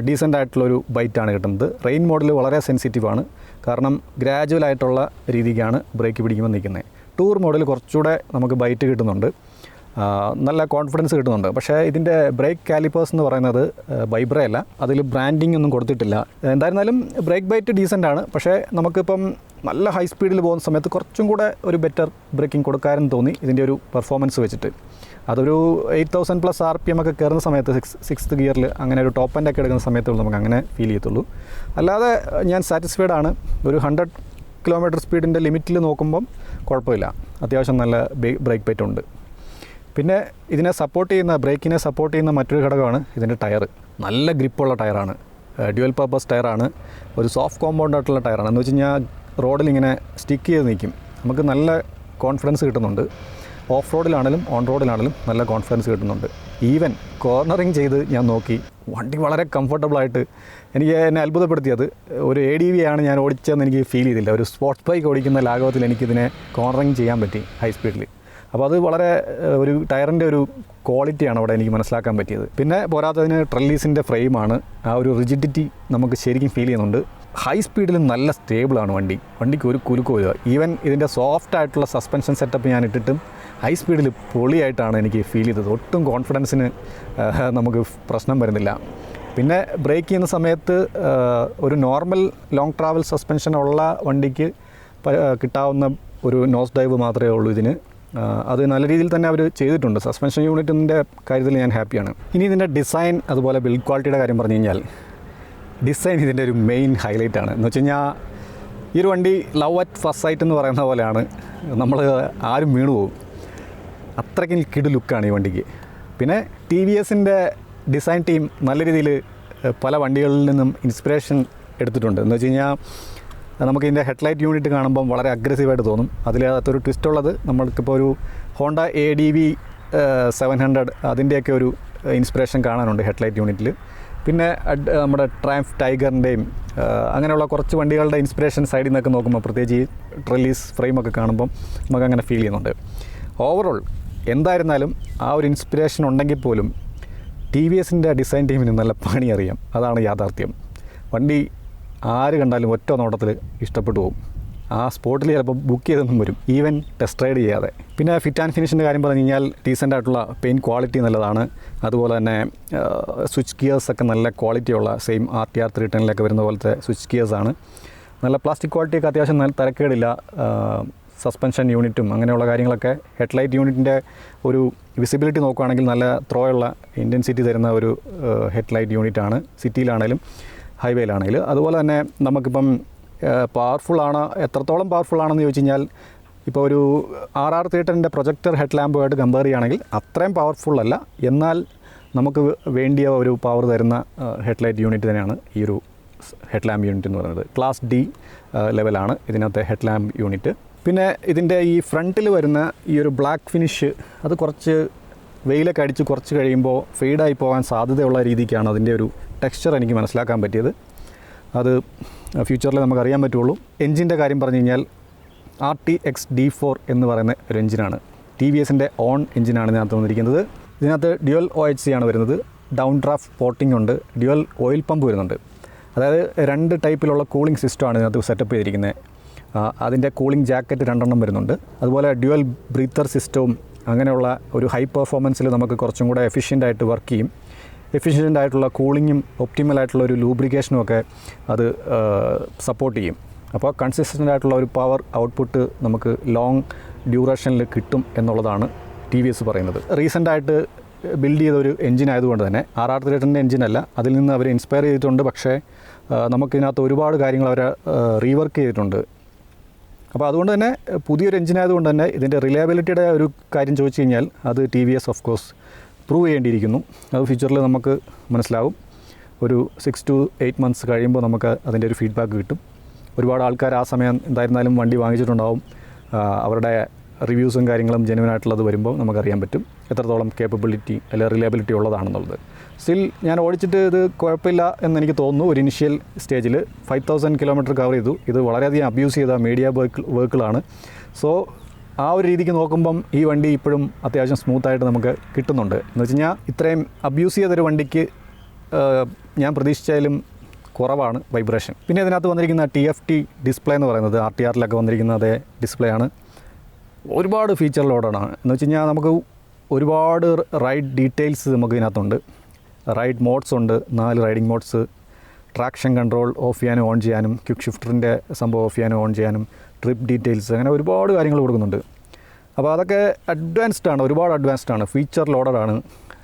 decent ആയിട്ടുള്ളൊരു ബൈറ്റാണ് കിട്ടുന്നത്. റെയിൻ മോഡൽ വളരെ സെൻസിറ്റീവാണ്. കാരണം ഗ്രാജുവലായിട്ടുള്ള രീതിക്കാണ് ബ്രേക്ക് പിടിക്കുമ്പോൾ നിൽക്കുന്നത്. ടൂർ മോഡൽ കുറച്ചുകൂടെ നമുക്ക് ബൈറ്റ് കിട്ടുന്നുണ്ട്, നല്ല കോൺഫിഡൻസ് കിട്ടുന്നുണ്ട്. പക്ഷേ ഇതിൻ്റെ ബ്രേക്ക് കാലിപ്പേഴ്സ് എന്ന് പറയുന്നത് വൈബ്രേ അല്ല, അതിൽ ബ്രാൻഡിങ് ഒന്നും കൊടുത്തിട്ടില്ല. എന്തായിരുന്നാലും ബ്രേക്ക് ബൈറ്റ് ഡീസൻ്റ് ആണ്. പക്ഷേ നമുക്കിപ്പം നല്ല ഹൈ സ്പീഡിൽ പോകുന്ന സമയത്ത് കുറച്ചും കൂടെ ഒരു ബെറ്റർ ബ്രേക്കിംഗ് കൊടുക്കാമെന്ന് തോന്നി ഇതിൻ്റെ ഒരു പെർഫോമൻസ് വെച്ചിട്ട്. അതൊരു 8000+ RPM ഒക്കെ കയറുന്ന സമയത്ത് 6th ഗിയറിൽ അങ്ങനെ ഒരു ടോപ്പ് എൻഡൊക്കെ എടുക്കുന്ന സമയത്തുള്ളൂ നമുക്ക് അങ്ങനെ ഫീൽ ചെയ്യത്തുള്ളൂ. അല്ലാതെ ഞാൻ സാറ്റിസ്ഫൈഡ് ആണ്. ഒരു 100 km സ്പീഡിൻ്റെ ലിമിറ്റിൽ നോക്കുമ്പം കുഴപ്പമില്ല, അത്യാവശ്യം നല്ല ബ്രേക്ക് ബൈറ്റ് ഉണ്ട്. പിന്നെ ഇതിനെ സപ്പോർട്ട് ചെയ്യുന്ന ബ്രേക്കിനെ സപ്പോർട്ട് ചെയ്യുന്ന മറ്റൊരു ഘടകമാണ് ഇതിൻ്റെ ടയർ. നല്ല ഗ്രിപ്പുള്ള ടയറാണ്, ഡ്യുവൽ പർപ്പസ് ടയറാണ്, ഒരു സോഫ്റ്റ് കോമ്പൗണ്ട് ആയിട്ടുള്ള ടയറാണ്. എന്ന് വെച്ച് കഴിഞ്ഞാൽ റോഡിൽ ഇങ്ങനെ സ്റ്റിക്ക് ചെയ്ത് നിൽക്കും, നമുക്ക് നല്ല കോൺഫിഡൻസ് കിട്ടുന്നുണ്ട്. ഓഫ് റോഡിലാണെങ്കിലും ഓൺ റോഡിലാണെങ്കിലും നല്ല കോൺഫിഡൻസ് കിട്ടുന്നുണ്ട്. ഈവൻ കോർണറിങ് ചെയ്ത് ഞാൻ നോക്കി, വണ്ടി വളരെ കംഫർട്ടബിളായിട്ട് എനിക്ക് എന്നെ അത്ഭുതപ്പെടുത്തിയത് ഒരു ADV ആണ് ഞാൻ ഓടിച്ചതെന്ന് എനിക്ക് ഫീൽ ചെയ്തില്ല. ഒരു സ്പോർട്സ് ബൈക്ക് ഓടിക്കുന്ന ലാഘവത്തിൽ എനിക്കിതിനെ കോർണറിങ് ചെയ്യാൻ പറ്റി ഹൈ സ്പീഡിൽ. അപ്പോൾ അത് വളരെ ഒരു ടയറിൻ്റെ ഒരു ക്വാളിറ്റിയാണ് അവിടെ എനിക്ക് മനസ്സിലാക്കാൻ പറ്റിയത്. പിന്നെ പോരാത്തതിന് ട്രെല്ലീസിൻ്റെ ഫ്രെയിമാണ്, ആ ഒരു റിജിഡിറ്റി നമുക്ക് ശരിക്കും ഫീൽ ചെയ്യുന്നുണ്ട്. ഹൈ സ്പീഡിൽ നല്ല സ്റ്റേബിളാണ് വണ്ടിക്ക് ഒരു കുലുക്കോ ഇല്ല. ഈവൻ ഇതിൻ്റെ സോഫ്റ്റ് ആയിട്ടുള്ള സസ്പെൻഷൻ സെറ്റപ്പ് ഞാൻ ഇട്ടിട്ടും ഹൈ സ്പീഡിൽ പൊളിയായിട്ടാണ് എനിക്ക് ഫീൽ ചെയ്തത്. ഒട്ടും കോൺഫിഡൻസിന് നമുക്ക് പ്രശ്നം വരുന്നില്ല. പിന്നെ ബ്രേക്ക് ചെയ്യുന്ന സമയത്ത് ഒരു നോർമൽ ലോങ് ട്രാവൽ സസ്പെൻഷൻ ഉള്ള വണ്ടിക്ക് കിട്ടാവുന്ന ഒരു നോസ് ഡൈവ് മാത്രമേ ഉള്ളൂ ഇതിന്. അത് നല്ല രീതിയിൽ തന്നെ അവർ ചെയ്തിട്ടുണ്ട്. സസ്പെൻഷൻ യൂണിറ്റിൻ്റെ കാര്യത്തിൽ ഞാൻ ഹാപ്പിയാണ്. ഇനി ഇതിൻ്റെ ഡിസൈൻ അതുപോലെ ബിൽഡ് ക്വാളിറ്റിയുടെ കാര്യം പറഞ്ഞു കഴിഞ്ഞാൽ, ഡിസൈൻ ഇതിൻ്റെ ഒരു മെയിൻ ഹൈലൈറ്റാണ്. എന്ന് വെച്ച് കഴിഞ്ഞാൽ ഈ ഒരു വണ്ടി ലവ് അറ്റ് ഫസ്റ്റ് സൈറ്റ് എന്ന് പറയുന്ന പോലെയാണ്, നമ്മൾ ആരും വീണു പോകും, അത്രയ്ക്കും കിടു ലുക്കാണ് ഈ വണ്ടിക്ക്. പിന്നെ TVSൻ്റെ ഡിസൈൻ ടീം നല്ല രീതിയിൽ പല വണ്ടികളിൽ നിന്നും ഇൻസ്പിറേഷൻ എടുത്തിട്ടുണ്ട്. എന്ന് വെച്ച് കഴിഞ്ഞാൽ നമുക്ക് ഇതിൻ്റെ ഹെഡ്ലൈറ്റ് യൂണിറ്റ് കാണുമ്പം വളരെ അഗ്രസീവായിട്ട് തോന്നും. അതിലകത്തൊരു ട്വിസ്റ്റ് ഉള്ളത്, നമ്മൾക്കിപ്പോൾ ഒരു ഹോണ്ട ADV 700 അതിൻ്റെയൊക്കെ ഒരു ഇൻസ്പിറേഷൻ കാണാനുണ്ട് ഹെഡ്ലൈറ്റ് യൂണിറ്റിൽ. പിന്നെ നമ്മുടെ ട്രയംഫ് ടൈഗറിൻ്റെയും അങ്ങനെയുള്ള കുറച്ച് വണ്ടികളുടെ ഇൻസ്പിറേഷൻ സൈഡിൽ നിന്നൊക്കെ നോക്കുമ്പോൾ, പ്രത്യേകിച്ച് ഈ ട്രെല്ലീസ് ഫ്രെയിമൊക്കെ കാണുമ്പം നമുക്കങ്ങനെ ഫീൽ ചെയ്യുന്നുണ്ട്. ഓവറോൾ എന്തായിരുന്നാലും ആ ഒരു ഇൻസ്പിറേഷൻ ഉണ്ടെങ്കിൽ പോലും TVSൻ്റെ ഡിസൈൻ ടീമിന് നല്ല പണി അറിയാം, അതാണ് യാഥാർത്ഥ്യം. വണ്ടി ആര് കണ്ടാലും ഒറ്റ നോട്ടത്തിൽ ഇഷ്ടപ്പെട്ടു പോകും. ആ സ്പോട്ടിൽ ചിലപ്പോൾ ബുക്ക് ചെയ്തൊന്നും വരും, ഈവൻ ടെസ്റ്റ് റൈഡ് ചെയ്യാതെ. പിന്നെ ഫിറ്റ് ആൻഡ് ഫിനിഷിൻ്റെ കാര്യം പറഞ്ഞു കഴിഞ്ഞാൽ ഡീസൻ്റ് ആയിട്ടുള്ള പെയിൻറ്റ് ക്വാളിറ്റി നല്ലതാണ്. അതുപോലെ തന്നെ സ്വിച്ച് ഗിയേഴ്സൊക്കെ നല്ല ക്വാളിറ്റിയുള്ള സെയിം RTR 310 വരുന്ന പോലത്തെ സ്വിച്ച് ഗിയേഴ്സാണ്. നല്ല പ്ലാസ്റ്റിക് ക്വാളിറ്റിയൊക്കെ അത്യാവശ്യം നല്ല തിരക്കേടില്ല. സസ്പെൻഷൻ യൂണിറ്റും അങ്ങനെയുള്ള കാര്യങ്ങളൊക്കെ, ഹെഡ്ലൈറ്റ് യൂണിറ്റിൻ്റെ ഒരു വിസിബിലിറ്റി നോക്കുകയാണെങ്കിൽ നല്ല ത്രോ ഉള്ള ഇൻറ്റൻസിറ്റി തരുന്ന ഒരു ഹെഡ്ലൈറ്റ് യൂണിറ്റാണ്, സിറ്റിയിലാണെങ്കിലും ഹൈവേയിലാണെങ്കിലും. അതുപോലെ തന്നെ നമുക്കിപ്പം പവർഫുള്ളാണ്, എത്രത്തോളം പവർഫുള്ളാണെന്ന് ചോദിച്ചു കഴിഞ്ഞാൽ, ഇപ്പോൾ ഒരു RR 310 പ്രൊജക്ടർ ഹെഡ് ലാമ്പുമായിട്ട് കമ്പയർ ചെയ്യുകയാണെങ്കിൽ അത്രയും പവർഫുള്ളല്ല, എന്നാൽ നമുക്ക് വേണ്ടിയ ഒരു പവർ തരുന്ന ഹെഡ്ലൈറ്റ് യൂണിറ്റ് തന്നെയാണ് ഈ ഒരു ഹെഡ് ലാമ്പ് യൂണിറ്റ് എന്ന് പറയുന്നത്. ക്ലാസ് D ലെവലാണ് ഇതിനകത്തെ ഹെഡ് ലാമ്പ് യൂണിറ്റ്. പിന്നെ ഇതിൻ്റെ ഈ ഫ്രണ്ടിൽ വരുന്ന ഈ ഒരു ബ്ലാക്ക് ഫിനിഷ്, അത് കുറച്ച് വെയിലൊക്കെ അടിച്ച് കുറച്ച് കഴിയുമ്പോൾ ഫെയ്ഡായി പോകാൻ സാധ്യതയുള്ള രീതിക്കാണ് അതിൻ്റെ ഒരു ടെക്സ്ചർ എനിക്ക് മനസ്സിലാക്കാൻ പറ്റിയത്. അത് ഫ്യൂച്ചറിൽ നമുക്കറിയാൻ പറ്റുള്ളൂ. എൻജിൻ്റെ കാര്യം പറഞ്ഞു കഴിഞ്ഞാൽ RTX D4 എന്ന് പറയുന്ന ഒരു എഞ്ചിനാണ്. TVSൻ്റെ ഓൺ എഞ്ചിനാണ് ഇതിനകത്ത് വന്നിരിക്കുന്നത്. ഇതിനകത്ത് ഡ്യുവൽ OHC ആണ് വരുന്നത്, ഡൗൺ ഡ്രാഫ്റ്റ് പോർട്ടിംഗ് ഉണ്ട്, ഡ്യുവൽ ഓയിൽ പമ്പ് വരുന്നുണ്ട്. അതായത് 2 ടൈപ്പിലുള്ള കൂളിംഗ് സിസ്റ്റമാണ് ഇതിനകത്ത് സെറ്റപ്പ് ചെയ്തിരിക്കുന്നത്. അതിൻ്റെ കൂളിംഗ് ജാക്കറ്റ് 2 വരുന്നുണ്ട്. അതുപോലെ ഡ്യുവൽ ബ്രീത്തർ സിസ്റ്റവും അങ്ങനെയുള്ള ഒരു ഹൈ പെർഫോമൻസിൽ നമുക്ക് കുറച്ചും കൂടെ എഫിഷ്യൻ്റായിട്ട് വർക്ക് ചെയ്യും. എഫിഷ്യൻ്റായിട്ടുള്ള കൂളിങ്ങും ഒപ്റ്റിമലായിട്ടുള്ള ഒരു ലൂബ്രിക്കേഷനും ഒക്കെ അത് സപ്പോർട്ട് ചെയ്യും. അപ്പോൾ കൺസിസ്റ്റൻ്റ് ആയിട്ടുള്ള ഒരു പവർ ഔട്ട്പുട്ട് നമുക്ക് ലോങ് ഡ്യൂറേഷനിൽ കിട്ടും എന്നുള്ളതാണ് TVS പറയുന്നത്. റീസെൻ്റായിട്ട് ബിൽഡ് ചെയ്ത ഒരു എഞ്ചിൻ ആയതുകൊണ്ട് തന്നെ RR 310 എഞ്ചിനല്ല, അതിൽ നിന്ന് അവർ ഇൻസ്പയർ ചെയ്തിട്ടുണ്ട്. പക്ഷേ നമുക്കിതിനകത്ത് ഒരുപാട് കാര്യങ്ങൾ അവർ റീവർക്ക് ചെയ്തിട്ടുണ്ട്. അപ്പോൾ അതുകൊണ്ട് തന്നെ പുതിയൊരു എഞ്ചിനായതുകൊണ്ട് തന്നെ ഇതിൻ്റെ റിലയബിലിറ്റിയുടെ ഒരു കാര്യം ചോദിച്ചു കഴിഞ്ഞാൽ അത് TVS ഓഫ് കോഴ്സ് പ്രൂവ് ചെയ്യേണ്ടിയിരിക്കുന്നു. അത് ഫ്യൂച്ചറിൽ നമുക്ക് മനസ്സിലാവും. ഒരു 6 to 8 months കഴിയുമ്പോൾ നമുക്ക് അതിൻ്റെ ഒരു ഫീഡ്ബാക്ക് കിട്ടും. ഒരുപാട് ആൾക്കാർ ആ സമയം എന്തായിരുന്നാലും വണ്ടി വാങ്ങിച്ചിട്ടുണ്ടാവും. അവരുടെ റിവ്യൂസും കാര്യങ്ങളും ജെന്യുവനായിട്ടുള്ളത് വരുമ്പോൾ നമുക്കറിയാൻ പറ്റും എത്രത്തോളം കേപ്പബിലിറ്റി അല്ലെങ്കിൽ റിലയബിലിറ്റി ഉള്ളതാണെന്നുള്ളത്. സ്റ്റിൽ ഞാൻ ഓടിച്ചിട്ട് ഇത് കുഴപ്പമില്ല എന്നെനിക്ക് തോന്നുന്നു. ഒരു ഇനിഷ്യൽ സ്റ്റേജിൽ 5000 കിലോമീറ്റർ കവർ ചെയ്തു. ഇത് വളരെയധികം അബ്യൂസ് ചെയ്ത മീഡിയ വെഹിക്കിളാണ്. സോ ആ ഒരു രീതിക്ക് നോക്കുമ്പം ഈ വണ്ടി ഇപ്പോഴും അത്യാവശ്യം സ്മൂത്തായിട്ട് നമുക്ക് കിട്ടുന്നുണ്ട്. എന്ന് വെച്ച് കഴിഞ്ഞാൽ ഇത്രയും അബ്യൂസ് ചെയ്തൊരു വണ്ടിക്ക് ഞാൻ പ്രതീക്ഷിച്ചാലും കുറവാണ് വൈബ്രേഷൻ. പിന്നെ ഇതിനകത്ത് വന്നിരിക്കുന്ന TFT ഡിസ്പ്ലേ എന്ന് പറയുന്നത് RTRലൊക്കെ വന്നിരിക്കുന്ന അതേ ഡിസ്പ്ലേ ആണ്. ഒരുപാട് ഫീച്ചർ ലോഡാണ്. എന്ന് വെച്ച് കഴിഞ്ഞാൽ നമുക്ക് ഒരുപാട് റൈഡ് ഡീറ്റെയിൽസ് നമുക്ക് ഇതിനകത്തുണ്ട്. റൈഡ് മോഡ്സ് ഉണ്ട്, 4 riding modes, traction control of ചെയ്യാനും ഓൺ ചെയ്യാനും, ക്വിക്ക് ഷിഫ്റ്ററിൻ്റെ സംഭവം ഓഫ് ചെയ്യാനും ഓൺ ചെയ്യാനും, ട്രിപ്പ് ഡീറ്റെയിൽസ്, അങ്ങനെ ഒരുപാട് കാര്യങ്ങൾ കൊടുക്കുന്നുണ്ട്. അപ്പോൾ അതൊക്കെ അഡ്വാൻസ്ഡാണ്, ഒരുപാട് അഡ്വാൻസ്ഡാണ്, ഫീച്ചർ ലോഡഡാണ്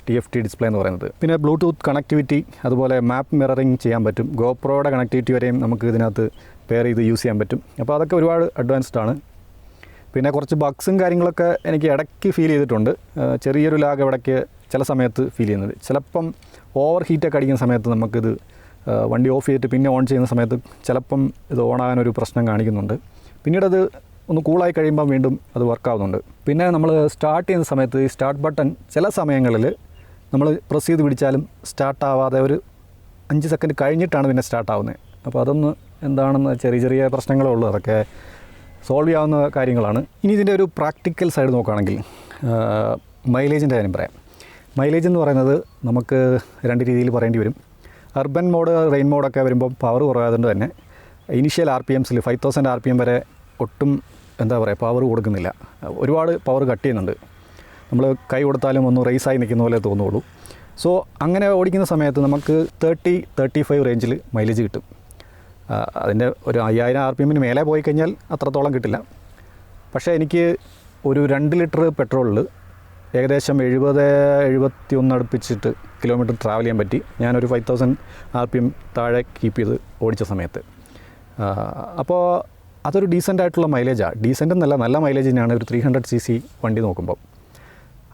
TFT ഡിസ്പ്ലേ എന്ന് പറയുന്നത്. പിന്നെ ബ്ലൂടൂത്ത് കണക്ടിവിറ്റി, അതുപോലെ മാപ്പ് മിററിങ് ചെയ്യാൻ പറ്റും. ഗോപ്രോയുടെ കണക്ടിവിറ്റി വരെയും നമുക്ക് ഇതിനകത്ത് പെയർ ചെയ്ത് യൂസ് ചെയ്യാൻ പറ്റും. അപ്പോൾ അതൊക്കെ ഒരുപാട് അഡ്വാൻസ്ഡാണ്. പിന്നെ കുറച്ച് ബഗ്സും കാര്യങ്ങളൊക്കെ എനിക്ക് ഇടയ്ക്ക് ഫീൽ ചെയ്തിട്ടുണ്ട്. ചെറിയൊരു ലാഗ് ഇടയ്ക്ക് ചില സമയത്ത് ഫീൽ ചെയ്യുന്നത്. ചിലപ്പം ഓവർ ഹീറ്റൊക്കെ അടിക്കുന്ന സമയത്ത് നമുക്കിത് വണ്ടി ഓഫ് ചെയ്തിട്ട് പിന്നെ ഓൺ ചെയ്യുന്ന സമയത്ത് ചിലപ്പം ഇത് ഓണാകാനൊരു പ്രശ്നം കാണിക്കുന്നുണ്ട്. പിന്നീടത് ഒന്ന് കൂളായി കഴിയുമ്പോൾ വീണ്ടും അത് വർക്കാവുന്നുണ്ട്. പിന്നെ നമ്മൾ സ്റ്റാർട്ട് ചെയ്യുന്ന സമയത്ത് ഈ സ്റ്റാർട്ട് ബട്ടൺ ചില സമയങ്ങളിൽ നമ്മൾ പ്രസ് ചെയ്ത് പിടിച്ചാലും സ്റ്റാർട്ടാവാതെ ഒരു 5 സെക്കൻഡ് കഴിഞ്ഞിട്ടാണ് പിന്നെ സ്റ്റാർട്ടാവുന്നത്. അപ്പോൾ അതൊന്ന് എന്താണെന്ന് ചെറിയ ചെറിയ പ്രശ്നങ്ങളേ ഉള്ളൂ. അതൊക്കെ സോൾവ് ചെയ്യാവുന്ന കാര്യങ്ങളാണ്. ഇനി ഇതിൻ്റെ ഒരു പ്രാക്ടിക്കൽ സൈഡ് നോക്കുകയാണെങ്കിൽ മൈലേജിൻ്റെ കാര്യം പറയാം. മൈലേജ് എന്ന് പറയുന്നത് നമുക്ക് 2 രീതിയിൽ പറയേണ്ടി വരും. അർബൻ മോഡ്, റെയിൻ മോഡൊക്കെ വരുമ്പോൾ പവർ കുറവായതുകൊണ്ട് തന്നെ ഇനീഷ്യൽ RPMസിൽ 5000 RPM വരെ ഒട്ടും എന്താ പറയുക പവർ കൊടുക്കുന്നില്ല. ഒരുപാട് പവർ കട്ട് ചെയ്യുന്നുണ്ട്. നമ്മൾ കൈ കൊടുത്താലും ഒന്ന് റേസായി നിൽക്കുന്ന പോലെ തോന്നുള്ളൂ. സോ അങ്ങനെ ഓടിക്കുന്ന സമയത്ത് നമുക്ക് 30-35 റേഞ്ചിൽ മൈലേജ് കിട്ടും. അതിൻ്റെ ഒരു 5000 RPMന് മേലെ പോയി കഴിഞ്ഞാൽ അത്രത്തോളം കിട്ടില്ല. പക്ഷേ എനിക്ക് ഒരു 2 ലിറ്റർ പെട്രോളിൽ ഏകദേശം 70-71 അടുപ്പിച്ചിട്ട് കിലോമീറ്റർ ട്രാവൽ ചെയ്യാൻ പറ്റി. ഞാനൊരു 5000 RPM താഴെ കീപ്പ് ചെയ്ത് ഓടിച്ച സമയത്ത്. അപ്പോൾ അതൊരു ഡീസൻ്റ് ആയിട്ടുള്ള മൈലേജാണ്. ഡീസൻ്റ് എന്നല്ല, നല്ല മൈലേജ് തന്നെയാണ് ഒരു 300cc വണ്ടി നോക്കുമ്പോൾ.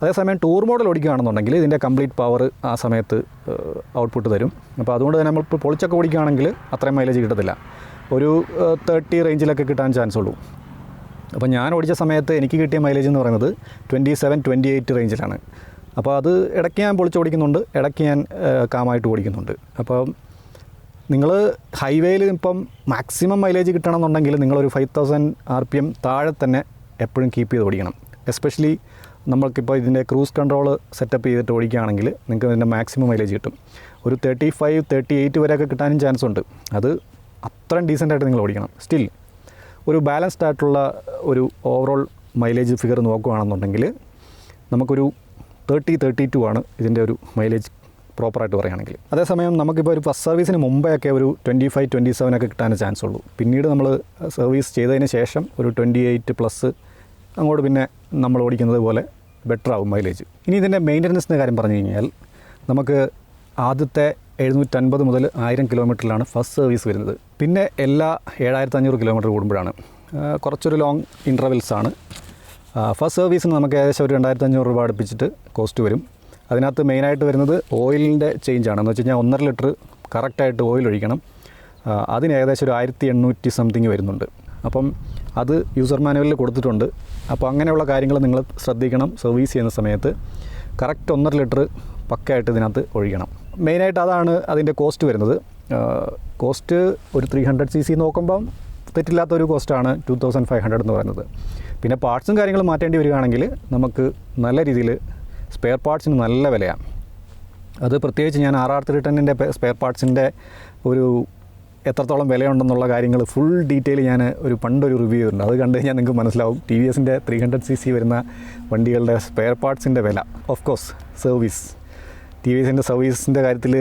അതേസമയം ടൂർ മോഡൽ ഓടിക്കുകയാണെന്നുണ്ടെങ്കിൽ ഇതിൻ്റെ കംപ്ലീറ്റ് പവർ ആ സമയത്ത് ഔട്ട്പുട്ട് തരും. അപ്പോൾ അതുകൊണ്ട് തന്നെ നമ്മളിപ്പോൾ പൊളിച്ചൊക്കെ ഓടിക്കുകയാണെങ്കിൽ അത്രയും മൈലേജ് കിട്ടത്തില്ല. ഒരു 30 റേഞ്ചിലൊക്കെ കിട്ടാൻ ചാൻസ് ഉള്ളൂ. അപ്പോൾ ഞാൻ ഓടിച്ച സമയത്ത് എനിക്ക് കിട്ടിയ മൈലേജ് എന്ന് പറയുന്നത് 27-28 റേഞ്ചിലാണ്. അപ്പോൾ അത് ഇടയ്ക്ക് ഞാൻ പൊളിച്ച് ഓടിക്കുന്നുണ്ട്, ഇടയ്ക്ക് ഞാൻ കാമായിട്ട് ഓടിക്കുന്നുണ്ട്. അപ്പോൾ നിങ്ങൾ ഹൈവേയിൽ ഇപ്പം മാക്സിമം മൈലേജ് കിട്ടണമെന്നുണ്ടെങ്കിൽ നിങ്ങളൊരു 5000 RPM താഴെ തന്നെ എപ്പോഴും കീപ്പ് ചെയ്ത് ഓടിക്കണം. എസ്പെഷ്യലി നമ്മൾക്കിപ്പോൾ ഇതിൻ്റെ ക്രൂസ് കൺട്രോൾ സെറ്റപ്പ് ചെയ്തിട്ട് ഓടിക്കുകയാണെങ്കിൽ നിങ്ങൾക്ക് ഇതിൻ്റെ മാക്സിമം മൈലേജ് കിട്ടും. ഒരു 35-38 വരെയൊക്കെ കിട്ടാനും ചാൻസ് ഉണ്ട്. അത് അത്രയും ഡീസൻ്റായിട്ട് നിങ്ങൾ ഓടിക്കണം. സ്റ്റിൽ ഒരു ബാലൻസ്ഡ് ആയിട്ടുള്ള ഒരു ഓവറോൾ മൈലേജ് ഫിഗർ നോക്കുകയാണെന്നുണ്ടെങ്കിൽ നമുക്കൊരു 30-32 ആണ് ഇതിൻ്റെ ഒരു മൈലേജ് പ്രോപ്പറായിട്ട് പറയുകയാണെങ്കിൽ. അതേസമയം നമുക്കിപ്പോൾ ഒരു ഫസ്റ്റ് സർവീസിന് മുമ്പേ ഒക്കെ ഒരു 25-27 ഒക്കെ കിട്ടാൻ ചാൻസ് ഉള്ളൂ. പിന്നീട് നമ്മൾ സർവീസ് ചെയ്തതിന് ശേഷം ഒരു 28+ അങ്ങോട്ട് പിന്നെ നമ്മൾ ഓടിക്കുന്നത് പോലെ ബെറ്റർ ആവും മൈലേജ്. ഇനി ഇതിൻ്റെ മെയിൻ്റനൻസിൻ്റെ കാര്യം പറഞ്ഞു കഴിഞ്ഞാൽ നമുക്ക് ആദ്യത്തെ 750 മുതൽ 1000 കിലോമീറ്ററിലാണ് ഫസ്റ്റ് സർവീസ് വരുന്നത്. പിന്നെ എല്ലാ 7500 കിലോമീറ്റർ കൂടുമ്പോഴാണ്. കുറച്ചൊരു ലോങ് ഇൻ്റർവെൽസാണ്. ഫസ്റ്റ് സർവീസിന് നമുക്ക് ഏകദേശം ഒരു 2500 രൂപ അടുപ്പിച്ചിട്ട് കോസ്റ്റ് വരും. അതിനകത്ത് മെയിനായിട്ട് വരുന്നത് ഓയിലിൻ്റെ ചേഞ്ചാണ്. എന്ന് വെച്ച് കഴിഞ്ഞാൽ 1.5 ലിറ്റർ കറക്റ്റായിട്ട് ഓയിൽ ഒഴിക്കണം. അതിന് ഏകദേശം ഒരു 1800 സംതിങ് വരുന്നുണ്ട്. അപ്പം അത് യൂസർ മാനുവലിൽ കൊടുത്തിട്ടുണ്ട്. അപ്പോൾ അങ്ങനെയുള്ള കാര്യങ്ങൾ നിങ്ങൾ ശ്രദ്ധിക്കണം. സർവീസ് ചെയ്യുന്ന സമയത്ത് കറക്റ്റ് 1.5 ലിറ്റർ പക്കയായിട്ട് ഇതിനകത്ത് ഒഴിക്കണം. മെയിനായിട്ട് അതാണ് അതിൻ്റെ കോസ്റ്റ് വരുന്നത്. കോസ്റ്റ് ഒരു 300cc നോക്കുമ്പം തെറ്റില്ലാത്തൊരു കോസ്റ്റാണ് 2500 എന്ന് പറയുന്നത്. പിന്നെ പാർട്സും കാര്യങ്ങളും മാറ്റേണ്ടി വരികയാണെങ്കിൽ നമുക്ക് നല്ല രീതിയിൽ സ്പെയർ പാർട്സിന് നല്ല വിലയാണ്. അത് പ്രത്യേകിച്ച് ഞാൻ RR310ൻ്റെ സ്പെയർ പാർട്സിൻ്റെ ഒരു എത്രത്തോളം വിലയുണ്ടെന്നുള്ള കാര്യങ്ങൾ ഫുൾ ഡീറ്റെയിൽ ഞാൻ പണ്ടൊരു റിവ്യൂ ചെയ്തിട്ടുണ്ട്. അത് കണ്ടു കഴിഞ്ഞാൽ നിങ്ങൾക്ക് മനസ്സിലാവും TVSൻ്റെ 300cc വരുന്ന വണ്ടികളുടെ സ്പെയർ പാർട്സിൻ്റെ വില. ഓഫ് കോഴ്സ് സർവീസ്, TVSൻ്റെ സർവീസിൻ്റെ കാര്യത്തിൽ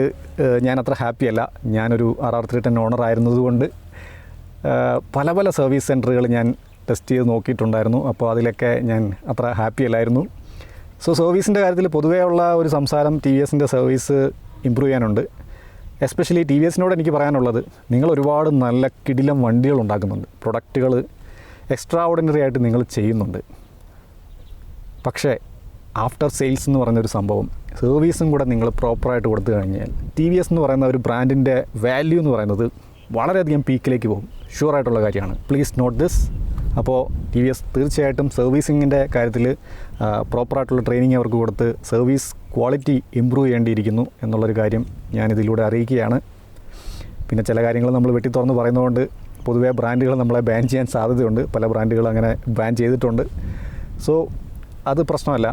ഞാൻ അത്ര ഹാപ്പിയല്ല. ഞാനൊരു RR310 ഓണർ ആയിരുന്നതുകൊണ്ട് പല സർവീസ് സെൻറ്ററുകൾ ഞാൻ ടെസ്റ്റ് ചെയ്ത് നോക്കിയിട്ടുണ്ടായിരുന്നു. അപ്പോൾ അതിലൊക്കെ ഞാൻ അത്ര ഹാപ്പി അല്ലായിരുന്നു. സോ സർവീസിൻ്റെ കാര്യത്തിൽ പൊതുവേ ഉള്ള ഒരു സംസാരം TVSൻ്റെ സർവീസ് ഇമ്പ്രൂവ് ചെയ്യാനുണ്ട്. എസ്പെഷ്യലി TVSനോട് എനിക്ക് പറയാനുള്ളത്, നിങ്ങൾ ഒരുപാട് നല്ല കിടിലം വണ്ടികൾ ഉണ്ടാക്കുന്നുണ്ട്, പ്രൊഡക്റ്റുകൾ എക്സ്ട്രാ ഓർഡിനറി ആയിട്ട് നിങ്ങൾ ചെയ്യുന്നുണ്ട്. പക്ഷേ ആഫ്റ്റർ സെയിൽസ് എന്ന് പറയുന്നൊരു സംഭവം സർവീസും കൂടെ നിങ്ങൾ പ്രോപ്പറായിട്ട് കൊടുത്തു കഴിഞ്ഞാൽ TVS എന്ന് പറയുന്ന ഒരു ബ്രാൻഡിൻ്റെ വാല്യൂ എന്ന് പറയുന്നത് വളരെയധികം പീക്കിലേക്ക് പോകും. ഷുവറായിട്ടുള്ള കാര്യമാണ്. Please note this. അപ്പോൾ TVS തീർച്ചയായിട്ടും സർവീസിങ്ങിൻ്റെ കാര്യത്തിൽ പ്രോപ്പറായിട്ടുള്ള ട്രെയിനിങ് അവർക്ക് കൊടുത്ത് സർവീസ് ക്വാളിറ്റി ഇമ്പ്രൂവ് ചെയ്യേണ്ടിയിരിക്കുന്നു എന്നുള്ളൊരു കാര്യം ഞാനിതിലൂടെ അറിയിക്കുകയാണ്. പിന്നെ ചില കാര്യങ്ങൾ നമ്മൾ വെട്ടി തുറന്ന് പറയുന്നതുകൊണ്ട് പൊതുവേ ബ്രാൻഡുകൾ നമ്മളെ ബാൻ ചെയ്യാൻ സാധ്യതയുണ്ട്. പല ബ്രാൻഡുകൾ അങ്ങനെ ബാൻ ചെയ്തിട്ടുണ്ട്. സോ അത് പ്രശ്നമല്ല.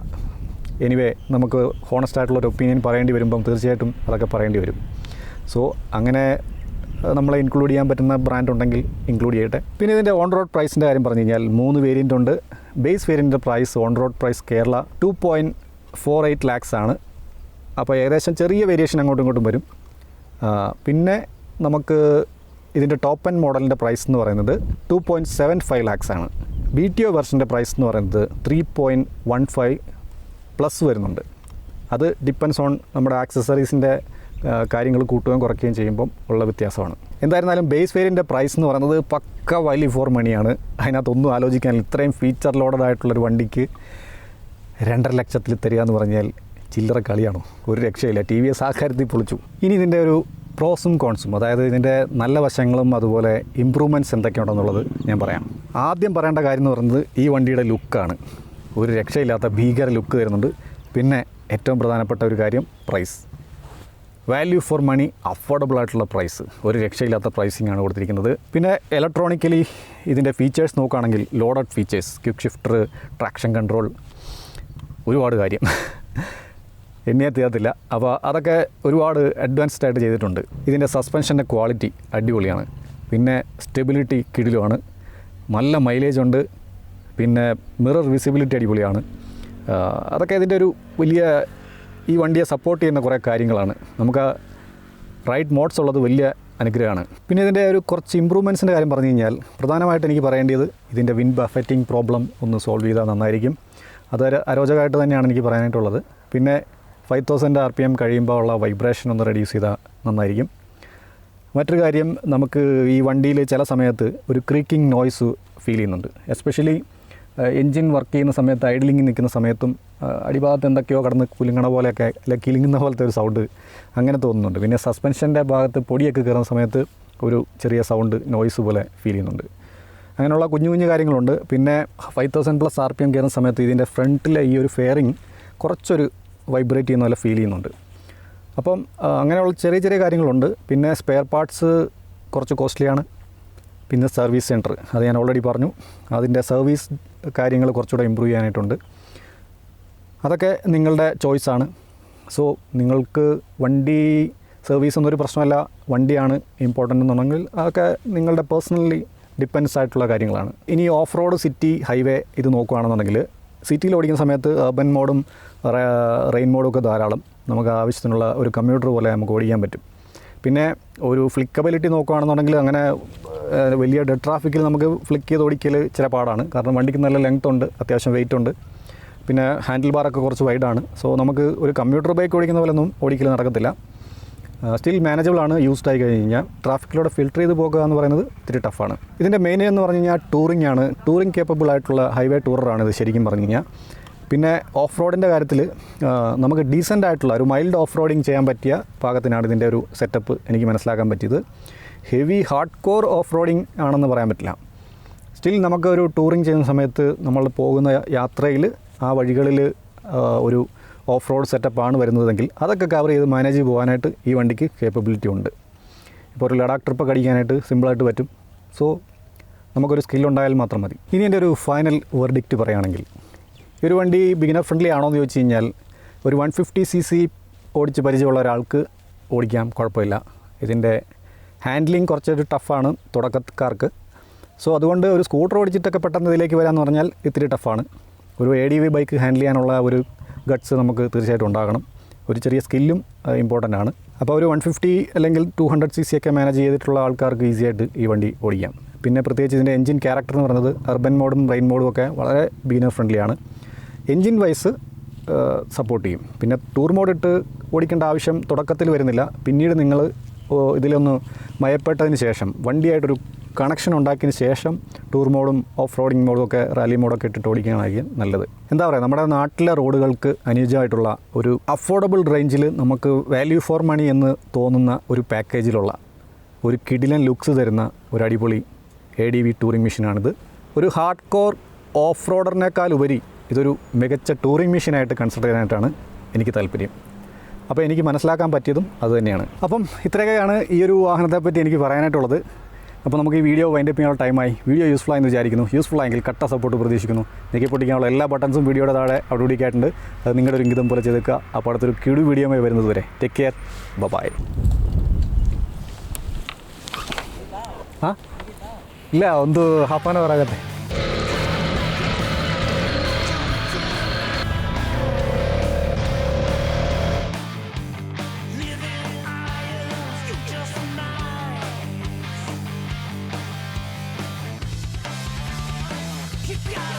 എനിവേ നമുക്ക് ഹോണസ്റ്റ് ആയിട്ടുള്ളൊരു ഒപ്പീനിയൻ പറയേണ്ടി വരുമ്പം തീർച്ചയായിട്ടും അതൊക്കെ പറയേണ്ടി വരും. സോ അങ്ങനെ നമ്മളെ ഇൻക്ലൂഡ് ചെയ്യാൻ പറ്റുന്ന ബ്രാൻഡ് ഉണ്ടെങ്കിൽ ഇൻക്ലൂഡ് ചെയ്യട്ടെ. പിന്നെ ഇതിൻ്റെ ഓൺ റോഡ് പ്രൈസിൻ്റെ കാര്യം പറഞ്ഞു കഴിഞ്ഞാൽ 3 വേരിയൻ്റ് ഉണ്ട്. ബേസ് വേരിയൻ്റെ price on road price Kerala 2.48 lakhs ആണ്. അപ്പോൾ ഏകദേശം ചെറിയ വേരിയേഷൻ അങ്ങോട്ടും ഇങ്ങോട്ടും വരും. പിന്നെ നമുക്ക് ഇതിൻ്റെ ടോപ്പ് എൻഡ് മോഡലിൻ്റെ പ്രൈസ് എന്ന് പറയുന്നത് 2.75 lakhs ആണ്. BTO വെർഷൻ്റെ പ്രൈസ് എന്ന് പറയുന്നത് 3.15 പ്ലസ് വരുന്നുണ്ട്. അത് ഡിപ്പെൻസ് ഓൺ നമ്മുടെ ആക്സസറീസിൻ്റെ കാര്യങ്ങൾ കൂട്ടുകയും കുറയ്ക്കുകയും ചെയ്യുമ്പം ഉള്ള വ്യത്യാസമാണ്. എന്തായിരുന്നാലും ബേസ് വേരിയൻ്റെ പ്രൈസ് എന്ന് പറയുന്നത് പക്ക വാല്യൂ ഫോർ മണിയാണ്. അതിനകത്തൊന്നും ആലോചിക്കാനില്ല. ഇത്രയും ഫീച്ചർ ലോഡഡ് ആയിട്ടുള്ളൊരു വണ്ടിക്ക് 2.5 ലക്ഷത്തിൽ തരിക എന്ന് പറഞ്ഞാൽ ചില്ലറ കളിയാണോ? ഒരു രക്ഷയില്ല. ടി വി എസ് ആ കാര്യത്തിൽ പൊളിച്ചു. ഇനി ഇതിൻ്റെ ഒരു പ്രോസും കോൺസും, അതായത് ഇതിൻ്റെ നല്ല വശങ്ങളും അതുപോലെ ഇമ്പ്രൂവ്മെൻറ്റ്സ് എന്തൊക്കെയുണ്ടെന്നുള്ളത് ഞാൻ പറയാം. ആദ്യം പറയേണ്ട കാര്യം എന്ന് പറയുന്നത് ഈ വണ്ടിയുടെ ലുക്കാണ്. ഒരു രക്ഷയില്ലാത്ത ഭീകര ലുക്ക് തരുന്നുണ്ട്. പിന്നെ ഏറ്റവും പ്രധാനപ്പെട്ട ഒരു കാര്യം price. Value for money, affordable ആയിട്ടുള്ള പ്രൈസ്. ഒരു രക്ഷയില്ലാത്ത പ്രൈസിംഗ് ആണ് കൊടുത്തിരിക്കുന്നത്. പിന്നെ ഇലക്ട്രോണിക്കലി ഇതിൻ്റെ ഫീച്ചേഴ്സ് നോക്കുകയാണെങ്കിൽ loaded features, quick shifter, traction control, ഒരുപാട് കാര്യം എണ്ണിയാൽ തീരത്തില്ല. അപ്പോൾ അതൊക്കെ ഒരുപാട് അഡ്വാൻസ്ഡ് ആയിട്ട് ചെയ്തിട്ടുണ്ട്. ഇതിൻ്റെ സസ്പെൻഷൻ്റെ ക്വാളിറ്റി അടിപൊളിയാണ്. പിന്നെ സ്റ്റെബിലിറ്റി കിടിലുമാണ്. നല്ല മൈലേജ് ഉണ്ട്. പിന്നെ മിറർ വിസിബിലിറ്റി അടിപൊളിയാണ്. അതൊക്കെ ഇതിൻ്റെ ഒരു വലിയ ഈ വണ്ടിയെ സപ്പോർട്ട് ചെയ്യുന്ന കുറേ കാര്യങ്ങളാണ്. നമുക്ക് റൈഡ് മോഡ്സ് ഉള്ളത് വലിയ അനുഗ്രഹമാണ്. പിന്നെ ഇതിൻ്റെ ഒരു കുറച്ച് ഇമ്പ്രൂവ്മെൻറ്റ്സിൻ്റെ കാര്യം പറഞ്ഞു കഴിഞ്ഞാൽ പ്രധാനമായിട്ട് എനിക്ക് പറയേണ്ടത് ഇതിൻ്റെ വിൻഡ് ബഫറ്റിംഗ് പ്രോബ്ലം ഒന്ന് സോൾവ് ചെയ്താൽ നന്നായിരിക്കും. അത് അരോചകമായിട്ട് തന്നെയാണ് എനിക്ക് പറയാനായിട്ടുള്ളത്. പിന്നെ 5000 RPM കഴിയുമ്പോൾ ഉള്ള വൈബ്രേഷൻ ഒന്ന് റെഡ്യൂസ് ചെയ്താൽ നന്നായിരിക്കും. മറ്റൊരു കാര്യം, നമുക്ക് ഈ വണ്ടിയിൽ ചില സമയത്ത് ഒരു ക്രീക്കിംഗ് നോയ്സ് ഫീൽ ചെയ്യുന്നുണ്ട്. എസ്പെഷ്യലി എൻജിൻ വർക്ക് ചെയ്യുന്ന സമയത്ത്, ഐഡലിംഗ് നിൽക്കുന്ന സമയത്തും അടിഭാഗത്ത് എന്തൊക്കെയോ കടന്ന് കുലുങ്ങണ പോലെയൊക്കെ, അല്ലെങ്കിൽ കിലുങ്ങുന്ന പോലത്തെ ഒരു സൗണ്ട് അങ്ങനെ തോന്നുന്നുണ്ട്. പിന്നെ സസ്പെൻഷൻ്റെ ഭാഗത്ത് പൊടിയൊക്കെ കയറുന്ന സമയത്ത് ഒരു ചെറിയ സൗണ്ട് നോയ്സ് പോലെ ഫീൽ ചെയ്യുന്നുണ്ട്. അങ്ങനെയുള്ള കുഞ്ഞു കുഞ്ഞു കാര്യങ്ങളുണ്ട്. പിന്നെ 5000+ RPM കയറുന്ന സമയത്ത് ഇതിൻ്റെ ഫ്രണ്ടിലെ ഈ ഒരു ഫെയറിങ് കുറച്ചൊരു വൈബ്രേറ്റ് ചെയ്യുന്ന പോലെ ഫീൽ ചെയ്യുന്നുണ്ട്. അപ്പം അങ്ങനെയുള്ള ചെറിയ ചെറിയ കാര്യങ്ങളുണ്ട്. പിന്നെ സ്പെയർ പാർട്സ് കുറച്ച് കോസ്റ്റ്ലിയാണ്. പിന്നെ സർവീസ് സെൻറ്റർ, അത് ഞാൻ ഓൾറെഡി പറഞ്ഞു. അതിൻ്റെ സർവീസ് കാര്യങ്ങൾ കുറച്ചുകൂടെ ഇമ്പ്രൂവ് ചെയ്യാനായിട്ടുണ്ട്. അതൊക്കെ നിങ്ങളുടെ ചോയ്സാണ്. സോ നിങ്ങൾക്ക് വണ്ടി സർവീസ് ഒന്നൊരു പ്രശ്നമല്ല, വണ്ടിയാണ് ഇമ്പോർട്ടൻ്റ് എന്നുണ്ടെങ്കിൽ അതൊക്കെ നിങ്ങളുടെ പേഴ്സണലി ഡിപ്പെൻഡ്സ് ആയിട്ടുള്ള കാര്യങ്ങളാണ്. ഇനി ഓഫ് റോഡ്, സിറ്റി, ഹൈവേ ഇത് നോക്കുകയാണെന്നുണ്ടെങ്കിൽ സിറ്റിയിൽ ഓടിക്കുന്ന സമയത്ത് അർബൻ മോഡും റെയിൻ മോഡും ഒക്കെ ധാരാളം നമുക്ക് ആവശ്യത്തിനുള്ള ഒരു കമ്പ്യൂട്ടർ പോലെ നമുക്ക് ഓടിക്കാൻ പറ്റും. പിന്നെ ഒരു ഫ്ലിക്കബിലിറ്റി നോക്കുകയാണെന്നുണ്ടെങ്കിൽ അങ്ങനെ വലിയ ഡെഡ് ട്രാഫിക്കിൽ നമുക്ക് ഫ്ലിക്ക് ചെയ്ത് ഓടിക്കൽ ചില പാടാണ്. കാരണം വണ്ടിക്ക് നല്ല ലെങ്ത് ഉണ്ട്, അത്യാവശ്യം വെയിറ്റ് ഉണ്ട്. പിന്നെ ഹാൻഡിൽ ബാറൊക്കെ കുറച്ച് വൈഡാണ്. സോ നമുക്ക് ഒരു കമ്പ്യൂട്ടർ ബൈക്ക് ഓടിക്കുന്ന പോലെ ഒന്നും ഓടിക്കൽ നടക്കത്തില്ല. സ്റ്റിൽ മാനേജബിൾ ആണ്. യൂസ്ഡ് ആയി കഴിഞ്ഞ് കഴിഞ്ഞാൽ ട്രാഫിക്കിലൂടെ ഫിൽറ്റർ ചെയ്ത് പോകുക എന്ന് പറയുന്നത് ഇത്തിരി ടഫാണ്. ഇതിൻ്റെ മെയിൻ എന്ന് പറഞ്ഞു കഴിഞ്ഞാൽ ടൂറിംഗ് ആണ്. ടൂറിംഗ് കേപ്പബിൾ ആയിട്ടുള്ള ഹൈവേ ടൂററാണ് ഇത് ശരിക്കും പറഞ്ഞു കഴിഞ്ഞാൽ. പിന്നെ ഓഫ് റോഡിൻ്റെ കാര്യത്തിൽ നമുക്ക് ഡീസൻ്റ് ആയിട്ടുള്ള ഒരു മൈൽഡ് ഓഫ് റോഡിങ് ചെയ്യാൻ പറ്റിയ പാകത്തിനാണ് ഇതിൻ്റെ ഒരു സെറ്റപ്പ് എനിക്ക് മനസ്സിലാക്കാൻ പറ്റിയത്. Heavy hard core off roading ആണെന്ന് പറയാൻ പറ്റില്ല. സ്റ്റിൽ നമുക്കൊരു ടൂറിങ് ചെയ്യുന്ന സമയത്ത് നമ്മൾ പോകുന്ന യാത്രയിൽ ആ വഴികളിൽ ഒരു ഓഫ് റോഡ് സെറ്റപ്പാണ് വരുന്നതെങ്കിൽ അതൊക്കെ കവർ ചെയ്ത് മാനേജ് ചെയ്ത് പോകാനായിട്ട് ഈ വണ്ടിക്ക് കേപ്പബിലിറ്റി ഉണ്ട്. ഇപ്പോൾ ഒരു ലഡാക്ക് ട്രിപ്പൊക്കെ അടിക്കാനായിട്ട് സിമ്പിളായിട്ട് പറ്റും. സോ നമുക്കൊരു സ്കില്ലുണ്ടായാൽ മാത്രം മതി. ഇനി എൻ്റെ ഒരു ഫൈനൽ വെർഡിക്റ്റ് പറയുകയാണെങ്കിൽ, ഈ ഒരു വണ്ടി ബിഗിനർ ഫ്രണ്ട്ലി ആണോ എന്ന് ചോദിച്ചു കഴിഞ്ഞാൽ ഒരു 150cc ഓടിച്ച് പരിചയമുള്ള ഒരാൾക്ക് ഓടിക്കാം, കുഴപ്പമില്ല. ഇതിൻ്റെ ഹാൻഡ്ലിങ് കുറച്ചൊരു ടഫാണ് തുടക്കക്കാർക്ക്. സോ അതുകൊണ്ട് ഒരു സ്കൂട്ടർ ഓടിച്ചിട്ടൊക്കെ പെട്ടെന്ന് ഇതിലേക്ക് വരാമെന്ന് പറഞ്ഞാൽ ഇത്തിരി ടഫാണ്. ഒരു ADV ബൈക്ക് ഹാൻഡിൽ ചെയ്യാനുള്ള ഒരു ഗട്ട്സ് നമുക്ക് തീർച്ചയായിട്ടും ഉണ്ടാകണം. ഒരു ചെറിയ സ്കില്ലും ഇമ്പോർട്ടൻ്റ് ആണ്. അപ്പോൾ ഒരു 150 അല്ലെങ്കിൽ 200cc ഒക്കെ മാനേജ് ചെയ്തിട്ടുള്ള ആൾക്കാർക്ക് ഈസി ആയിട്ട് ഈ വണ്ടി ഓടിക്കാം. പിന്നെ പ്രത്യേകിച്ച് ഇതിൻ്റെ എൻജിൻ ക്യാരക്ടർ എന്ന് പറയുന്നത് അർബൻ മോഡും റെയിൻ മോഡും ഒക്കെ വളരെ ബിഗിനർ ഫ്രണ്ട്ലി ആണ്. എൻജിൻ വൈസ് സപ്പോർട്ട് ചെയ്യും. പിന്നെ ടൂർ മോഡ് ഇട്ട് ഓടിക്കേണ്ട ആവശ്യം തുടക്കത്തിൽ വരുന്നില്ല. പിന്നീട് നിങ്ങൾ ഇതിലൊന്ന് മയപ്പെട്ടതിന് ശേഷം, വണ്ടിയായിട്ടൊരു കണക്ഷൻ ഉണ്ടാക്കിയതിന് ശേഷം ടൂർ മോഡും ഓഫ് റോഡിങ് മോഡും ഒക്കെ റാലി മോഡൊക്കെ ഇട്ടിട്ട് ഓടിക്കുകയാണെങ്കിൽ നല്ലത്. എന്താ പറയുക, നമ്മുടെ നാട്ടിലെ റോഡുകൾക്ക് അനുയോജ്യമായിട്ടുള്ള ഒരു അഫോർഡബിൾ റേഞ്ചിൽ നമുക്ക് വാല്യൂ ഫോർ മണി എന്ന് തോന്നുന്ന ഒരു പാക്കേജിലുള്ള ഒരു കിടിലൻ ലുക്സ് തരുന്ന ഒരു അടിപൊളി ADV ടൂറിംഗ് മെഷീനാണിത്. ഒരു ഹാർഡ് കോർ ഓഫ് റോഡറിനേക്കാൾ ഉപരി ഇതൊരു മികച്ച ടൂറിംഗ് മെഷീനായിട്ട് കൺസിഡർ ചെയ്യാനായിട്ടാണ് എനിക്ക് താല്പര്യം. അപ്പോൾ എനിക്ക് മനസ്സിലാക്കാൻ പറ്റിയതും അതുതന്നെയാണ്. അപ്പം ഇത്രയൊക്കെയാണ് ഈ ഒരു വാഹനത്തെപ്പറ്റി എനിക്ക് പറയാനായിട്ടുള്ളത്. അപ്പോൾ നമുക്ക് ഈ വീഡിയോ വൈൻഡപ്പ് ചെയ്യാനുള്ള ടൈമായി. വീഡിയോ യൂസ്ഫുൾ ആയെന്ന് വിചാരിക്കുന്നു. യൂസ്ഫുൾ ആയെങ്കിൽ കട്ട സപ്പോർട്ട് പ്രതീക്ഷിക്കുന്നു. എനിക്ക് പൊട്ടിക്കാനുള്ള എല്ലാ ബട്ടൺസും വീഡിയോയുടെ താഴെ അവിടെ ആയിട്ടുണ്ട്. അത് നിങ്ങളുടെ ഒരു ഇംഗിതം പോലെ ചെയ്തേക്കുക. അപ്പോൾ അടുത്തൊരു കിടു വീഡിയോയുമായി വരുന്നത് വരെ ടേക്ക് കെയർ, ബൈ. ഇല്ല, ഒന്ന് ഹാഫ് ആൻ അവർ ആകട്ടെ. Keep your